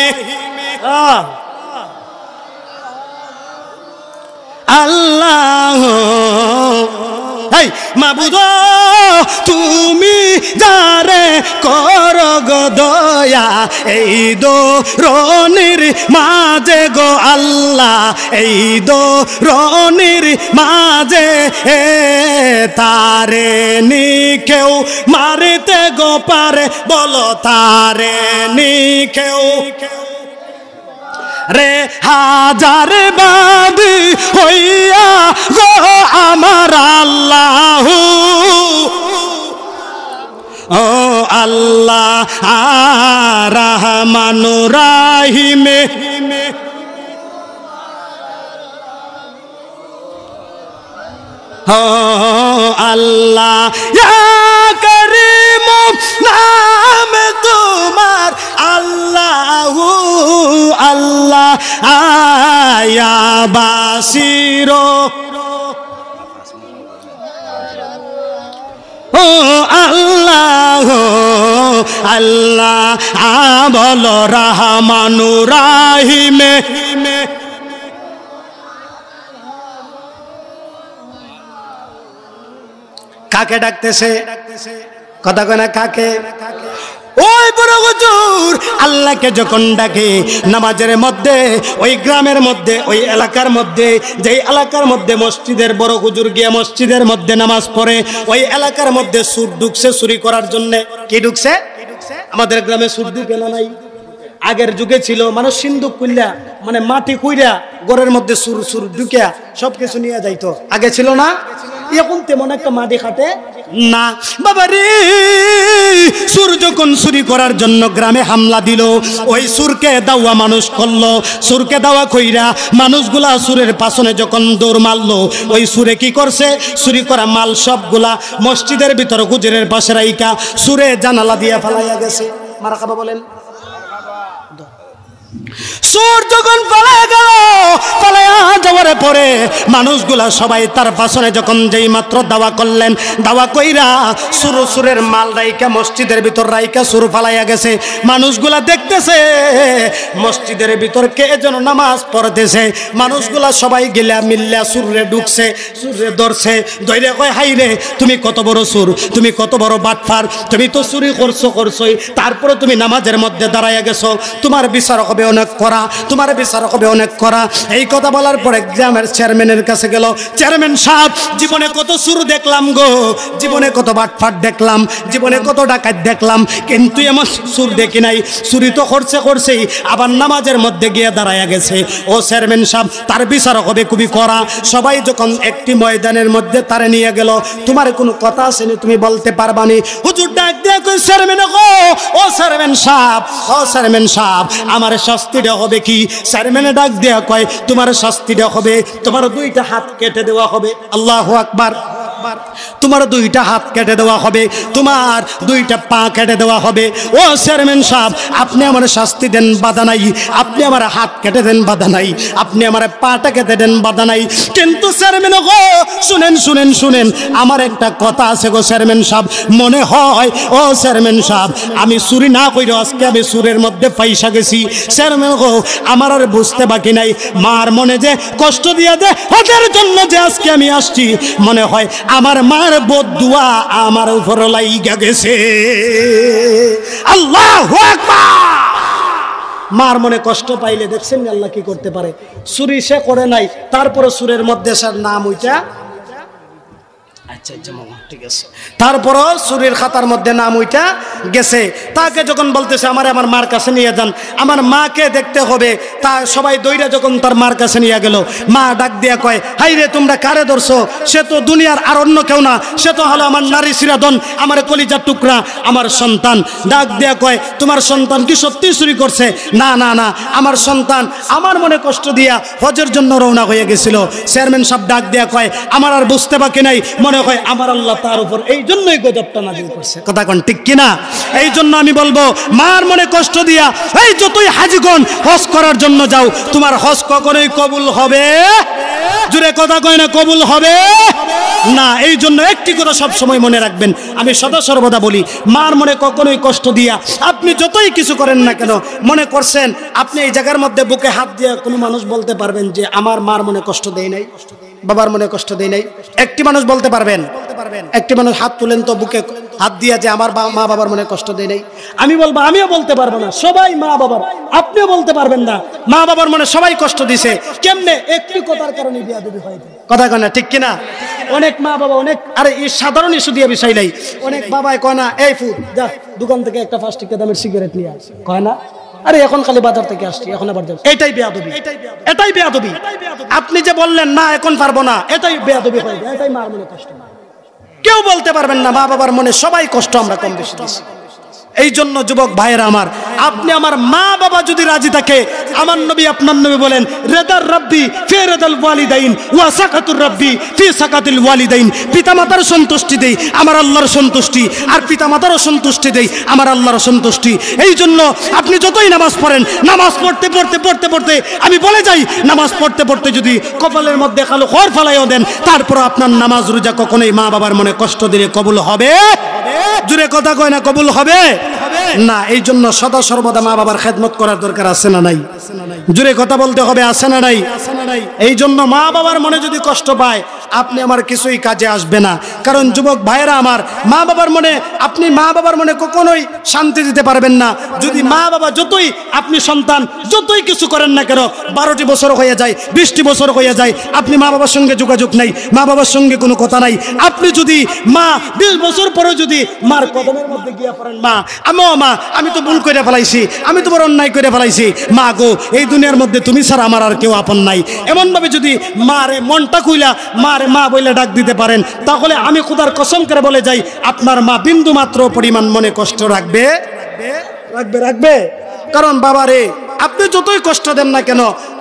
আল্লাহ মাবুদ তুমি যারে কর গো দয়া, এই দোরনির মাঝে গো আল্লাহ, এই দোরনির মাঝে তারে নি কেউ মারিতে গো পারে, বলো তারে নি কেউ রে হাজার বাদি হইয়া গো আমার আল্লাহ, ও আল্লাহ রহমানুর রাহিম, ও আল্লাহ ইয়া করিম নাম তোমার আল্লাহ, আল্লাহ আয়া বাসির, ও আল্লাহ আল্লাহ বলো রহমানুর রাহিম। কাকে ডাকতেছে? কথা কয় না, কাকে? ওই বড় হুজুর আল্লাহকে যখন ডাকে নামাজের মধ্যে, ওই গ্রামের মধ্যে, ওই এলাকার মধ্যে, যেই এলাকার মধ্যে মসজিদের বড় হুজুর গিয়ে মসজিদের মধ্যে নামাজ পড়ে, ওই এলাকার মধ্যে সুর ঢুকছে চুরি করার জন্য। কি ঢুকছে? আমাদের গ্রামে সুর ঢুকে না নাই? আগের যুগে ছিল মানুষ সিন্দুক কইরা, মানে মাটি কইরা ঘরের মধ্যে সুর ঢুকিয়া সবকিছু নিয়ে যাইতো। আগে ছিল না? এখন তেমন একটা মাটি খাটে না। বাবা রে, সুর যখন চুরি করার জন্য গ্রামে হামলা দিল, ওই সুরকে দাওয়া মানুষ করলো। সুরকে দাওয়া কইরা মানুষগুলা সুরের পাছনে যখন দৌড় মারলো, ওই সুরে কি করছে? চুরি করা মাল সবগুলা মসজিদের ভিতর হুজুরের পাশে রাইকা সুরে জানালা দিয়া ফেলাইয়া গেছে। মারহাবা বলেন। সুর যখন পালায় গেল, পালায়া যাওয়ার পরে মানুষগুলা সবাই তার পাছনে যখন যেই মাত্র দাওয়া করলেন, দাওয়া কইরা সুরের মাল রাইকা মসজিদের ভিতর রাইকা সুর ফালাইয়া গেছে। মানুষগুলা দেখতেছে মসজিদের ভিতর কে যেন নামাজ পড়তেছে। মানুষগুলা সবাই গিলা মিল্লা সুরে ঢুকছে, সুরে ধরছে, ধরে কয় হাই রে, তুমি কত বড় সুর, তুমি কত বড় বাটফার, তুমি তো চুরি করছোই, তারপরে তুমি নামাজের মধ্যে দাঁড়াইয়া গেছো, তোমার বিচার হবে অনেক করা, তোমার বিচারক হবে অনেক করা। এই কথা বলার পরে গ্রামের চেয়ারম্যানের কাছে গেল। চেয়ারম্যান সাহেব, জীবনে কত সুর দেখলাম গো, জীবনে কত বাটফাট দেখলাম, জীবনে কত ডাকাত দেখলাম, কিন্তু এমন সুর দেখি নাই। চুরি তো করছেই, আবার নামাজের মধ্যে গিয়ে দাঁড়ায়া গেছে। ও চেয়ারম্যান সাহেব, তার বিচারক হবে খুবই করা। সবাই যখন একটি ময়দানের মধ্যে তারে নিয়ে গেল, তোমার কোনো কথা আছে নি, তুমি বলতে পারবানি? হুজুর ডাক দিয়ে কই, চেয়ারম্যান গো, ও চেয়ারম্যান সাহেব, ও চেয়ারম্যান সাহেব, আমার শাস্তিটা হবে কি? চেয়ারম্যানে ডাক দিয়ে কয়, তোমার শাস্তিটা হবে তোমার দুইটা হাত কেটে দেওয়া হবে। আল্লাহু আকবার। তোমার দুইটা হাত কেটে দেওয়া হবে, তোমার দুইটা পা কেটে দেওয়া হবে। ও চেয়ারম্যান সাহেব, আপনি আমার শাস্তি দেন বাধা নাই, আপনি আমার হাত কেটে দেন বাধা নাই, আপনি আমার পাটা কেটে দেন বাধা নাই, কিন্তু চেয়ারম্যান গো শুনেন শুনেন শুনেন, আমার একটা কথা আছে গো চেয়ারম্যান সাহেব। মনে হয় ও চেয়ারম্যান সাহেব, আমি চুরি না কইরা আজকে আমি চুরের মধ্যে পয়সা গেছি। চেয়ারম্যান গো, আমার আর বুঝতে বাকি নাই, মার মনে যে কষ্ট দিয়ে দে ওদের জন্য যে আজকে আমি আসছি, মনে হয় আমার মার বদদুয়া আমার উপর লাইগা গেছে। আল্লাহু আকবার। মার মনে কষ্ট পাইলে দেখছেন আল্লাহ কি করতে পারে। চুরি সে করে নাই, তারপরে চুরের মধ্যে সার নাম ওইটা, আচ্ছা আচ্ছা মামা ঠিক আছে, তারপরও চুরির খাতার মধ্যে নাম ওইটা গেছে। তাকে যখন বলতেছে আমার মার কাছে নিয়ে যান, আমার মাকে দেখতে হবে, তা সবাই দইরা যখন তার মার কাছে নিয়ে গেল, মা ডাক দিয়া কয়, হাই রে তোমরা কারে ধরছো? সে তো দুনিয়ার আর অন্য কেউ না, সে তো হলো আমার নারী সিরাদন, আমার কলিজার টুকরা, আমার সন্তান। ডাক দিয়া কয়, তোমার সন্তান কি সত্যি চুরি করছে? না না না, আমার সন্তান আমার মনে কষ্ট দিয়া হজের জন্য রওনা হয়ে গেছিল। চেয়ারম্যান সাহেব ডাক দিয়া কয়, আমার আর বুঝতে বাকি নাই, মনে হয় আমার আল্লাহ তার উপর এই জন্যই গজবটা নাযিল করছে। কথা কোন ঠিক কিনা? এই জন্য আমি বলবো, মার মনে কষ্ট দিয়া এই যতই হাজিগণ হজ করার জন্য যাও, তোমার হজ কখনোই কবুল হবে? জুড়ে কথা কয় না, কবুল হবে না। এই জন্য একটি কথা সব সময় মনে রাখবেন, আমি সদা সর্বদা বলি, মার মনে কখনোই কষ্ট দিয়া আপনি যতই কিছু করেন না কেন, মনে করছেন আপনি এই জায়গার মধ্যে বুকে হাত দিয়ে কোনো মানুষ বলতে পারবেন যে আমার মার মনে কষ্ট দেয় নাই, বাবার মনে কষ্ট দেয় নাই? একটি মানুষ বলতে পারবেন? একটি মানুষ হাত তুলেন তো বুকে হাত দিয়া যে আমার মা বাবার মনে কষ্ট দেয় নাই। আমি বলবো, আমিও বলতে পারবো না, সবাই মা বাবার, আপনিও বলতে পারবেন না মা বাবার মনে সবাই কষ্ট দিছে। কেমনে? একটি কথার কারণে বিয়াদবি হয়। কথা কয় না ঠিক কিনা? অনেক মা বাবা অনেক, আরে এই সাধারণ ইস্যু দিয়ে বিষয় নাই, অনেক বাবাই কয় না, এই ফুড যা দোকান থেকে একটা 5 টাকা দামের সিগারেট নিয়ে আসে, কয় না, আরে এখন খালি বাজার থেকে আসছি, এখন আবার যাচ্ছি। এটাই বেয়াদবি, এটাই বেয়াদবি। আপনি যে বললেন না এখন পারবো না, এটাই বেয়াদবি হয়, এটাই মার মনে কষ্ট। কেউ বলতে পারবেন না মা বাবার মনে সবাই কষ্ট আমরা কম বেশি দিচ্ছি। এই জন্য যুবক ভাইয়েরা আমার, আপনি আমার মা বাবা যদি রাজি থাকে, আমার নবী আপনার নবী বলেন, রেদার রাব্বি ফি রেদাল ওয়ালিদাইন ওয়া সাকাতুর রাব্বি ফি সাকাতিল ওয়ালিদাইন। পিতামাতার সন্তুষ্টি দেই আমার আল্লাহর সন্তুষ্টি, আর পিতামাতারও সন্তুষ্টি দেই আমার আল্লাহর সন্তুষ্টি। এই জন্য আপনি যতই নামাজ পড়েন, নামাজ পড়তে পড়তে পড়তে পড়তে আমি বলে যাই, নামাজ পড়তে পড়তে যদি কপালের মধ্যে কালো খড় ফালাইও দেন, তারপর আপনার নামাজ রোজা কখনোই মা বাবার মনে কষ্ট দিলে কবুল হবে? জুড়ে কথা কয় না, কবুল হবে না। এই জন্য সদা সর্বদা মা বাবার খেদমত করার দরকার আছে না নাই? জুড়ে কথা বলতে হবে, আছে না নাই? এই জন্য মা বাবার মনে যদি কষ্ট পায়, আপনি আমার কিছুই কাজে আসবে না। কারণ যুবক ভাইয়েরা আমার, মা বাবার মনে, আপনি মা বাবার মনে কখনোই শান্তি দিতে পারবেন না যদি মা বাবা যতই, আপনি সন্তান যতই কিছু করেন না কেন, 12টি বছর হয়ে যায়, 20টি বছর হয়ে যায়, আপনি মা বাবার সঙ্গে যোগাযোগ নাই, মা বাবার সঙ্গে কোনো কথা নাই। আপনি যদি মা 20 বছর পরে যদি মার কদমের মধ্যে গিয়া পড়েন, মা মা আমি তো ভুল করে ফেলাইছি, আমি তো বড় অন্যায় করে ফেলাইছি, মা গো এই দুনিয়ার মধ্যে তুমি ছাড়া আমার আর কেউ আপন নাই, এমন ভাবে যদি মারে মনটা খুইলা মারে মা বলে ডাক দিতে পারেন, তাহলে আমি খোদার কসম করে বলে যাই, আপনার মা বিন্দু মাত্র পরিমাণ মনে কষ্ট রাখবে? রাখবে? কারণ বাবারে আপনি যতই কষ্ট দেন না কেন,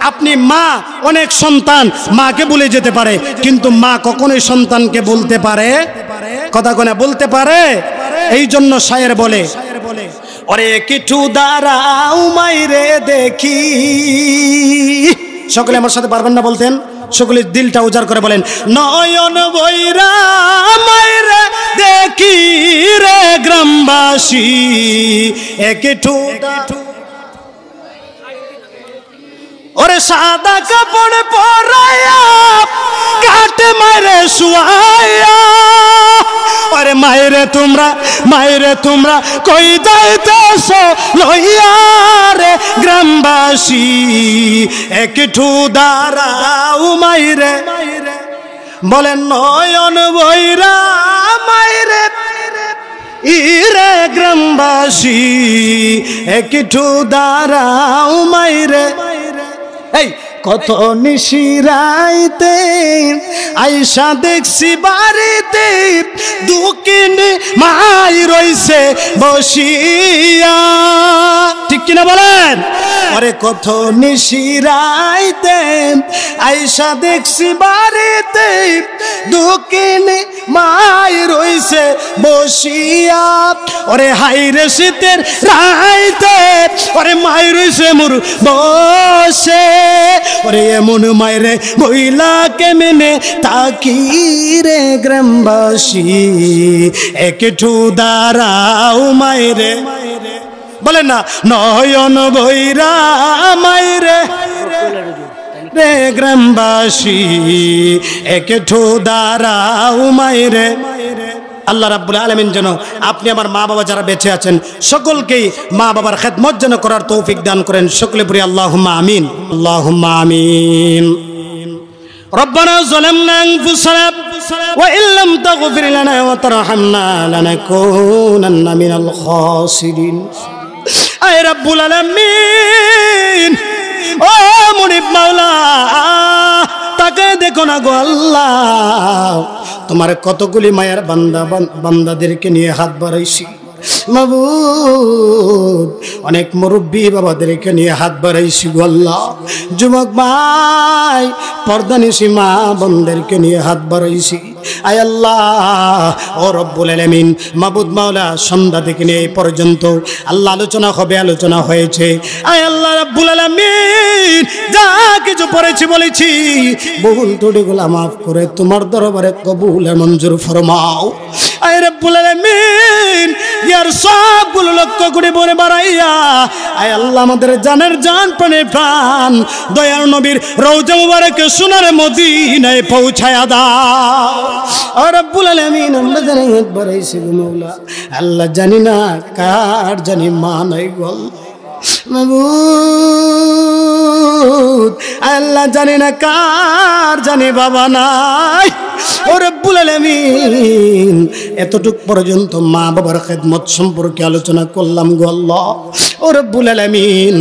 আপনি মা, অনেক সন্তান মাকে ভুলে যেতে পারে, কিন্তু মা কখনোই সন্তানকে বলতে পারে? কথা কোনে বলতে পারে? এই জন্য শায়ের বলে, ওরে কিছু দাঁড়াও মাইরে দেখি। সকলে আমার সাথে পারবেন না বলতেন? সকলে দিলটা উজাড় করে বলেন, নয়ন বৈরা মাইরে দেখি রে গ্রামবাসী, একটু ওরে সাদা কাপড় পরাইয়া কাটে মারে শুয়াইয়া ওরে মায়েরে তোমরা কই যাইতেছো লইয়া রে গ্রামবাসী একটু দাঁড়াও মাইরে বলেন নয়ন বইরা মাইরে ইরে গ্রামবাসী একটু দাঁড়াও মাইরে এই কত নিশিরাইতে আইসা দেখছি বাড়িতে দুকিন মাই রইছে বসিয়া ঠিক কিনা বলেন আরে কত নিশিরাইতে আইসা দেখছি বাড়িতে দুকিন মাই রইছে বসিয়া ওরে হাইরে শীতের রাইতে ওরে মাই রইছে মোর বসে ওরে এমন মায়েরে বইলা কেমনে তাকি রে গ্রামবাসী একটু দাঁড়াও মায়েরে বলে না নয়ন বইরা মায়েরে রে গ্রামবাসী একটু দাঁড়াও মায়েরে আল্লাহ রাব্বুল আলামিন যেন আপনি আমার মা বাবা যারা বেঁচে আছেন সকলকেই মা বাবার খেদমত যেন করার তৌফিক দান করেন সকলে পড়ি আল্লাহুম্মা আমিন আল্লাহুম্মা আমিন ربنا ظلمنا أنفسنا وإن لم تغفر لنا وترحمنا لنكونن من الخاسرين أي رب العالمين ও মুনিব মাওলা তাকে দেখো না গো আল্লাহ তোমার কতগুলি মায়ের বান্দাদেরকে নিয়ে হাত বাড়াইছি মাবুদ অনেক মুরব্বী বাবাদেরকে নিয়ে হাত বাড়াইছি গো আল্লাহ যুবক ভাই পর্দানিশি মা বোনদেরকে নিয়ে হাত বাড়াইছি আয় আল্লাহ ও রব্বুল আলামিন মাবুদ মাওলা সন্ধ্যা থেকে নিয়ে এই পর্যন্ত আল্লাহ আলোচনা হয়েছে আয় আল্লাহ রব্বুল আলামিন যা কিছু পড়েছি বলেছি ভুল ত্রুটিগুলো মাফ করে তোমার দরবারে কবুল আর মঞ্জুর ফরমাও আয় রব্বুল আলামিন ইয়ার সবগুলো লক্ষ্য করে বলে বাড়াইয়া আয় আল্লাহ আমাদের জানের জান প্রাণের প্রাণ দয়ার নবীর রওজা মুবারকে সোনার মদিনায় পৌঁছায়া দাও ও রব্বুল আলামিন আমরা জানি বাড়াইছি গো মাওলা আল্লাহ জানি না কার জানি মা নাই গো মাবুদ আল্লাহ জানি না কার জানি বাবা নাই ও রব্বুল আলামিন এতটুক পর্যন্ত মা বাবার খেদমত সম্পর্কে আলোচনা করলাম গো আল্লাহ ও রব্বুল আলামিন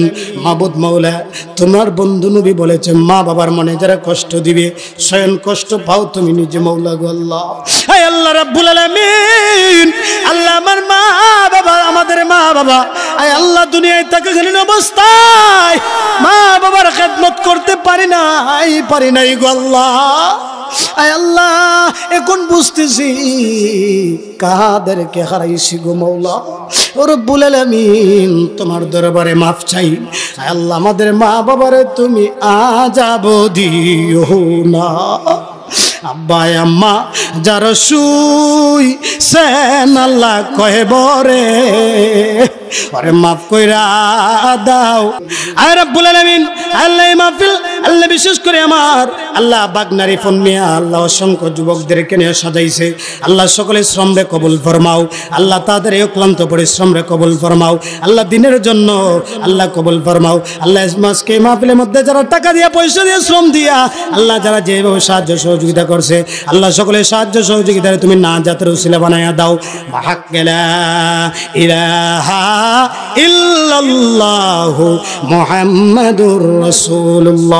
মাবুদ মাওলা তোমার বন্ধু নবী বলেছে মা বাবার মনে যারা কষ্ট দিবে স্বয়ং কষ্ট পাও তুমি নিজে মাওলা গো আল্লাহ হে আল্লাহ রব্বুল আলামিন আল্লাহ আমার মা বাবা আমাদের মা বাবা আয় আল্লাহ দুনিয়ায় থাকাকালীন অবস্থায় মা বাবার খেদমত করতে পারি নাই গো আল্লাহ আয় আল্লাহ এখন বুঝতেছি কাদেরকে হারাইছি গো মাওলা ও রব্বুল আলামিন তোমার দরবারে মাফ চাই আয় আল্লাহ আমাদের মা বাবারে তুমি আযাব দিও না আব্বা আম্মা যারা শুই সেন আল্লাহ কহে বরে আরে মাফ কইরা দাও আয় রব্বুল আলামিন আল্লাহ মাহফিল আল্লাহ বিশেষ করে আমার আল্লাহ বাগনারি ফোন নিয়ে আল্লাহ অসংখ্য যুবকদেরকে নিয়ে সাজাইছে আল্লাহ সকলের শ্রমরে কবুল ফরমাও আল্লাহ তাদের এই ক্লান্ত পরিশ্রমরে কবুল ফরমাও আল্লাহ দিনের জন্য আল্লাহ কবুল ফরমাও আল্লাহ মাসকে মাহফিলের মধ্যে যারা টাকা দিয়া পয়সা দিয়ে শ্রম দিয়া আল্লাহ যারা যেভাবে সাহায্য সহযোগিতা করছে আল্লাহ সকলের সাহায্য সহযোগিতারে তুমি না জাতের উসিলা বানায়া দাও বাহাক্কেলা ইলাহা ইল্লাল্লাহু মুহাম্মাদুর রাসূলুল্লাহ।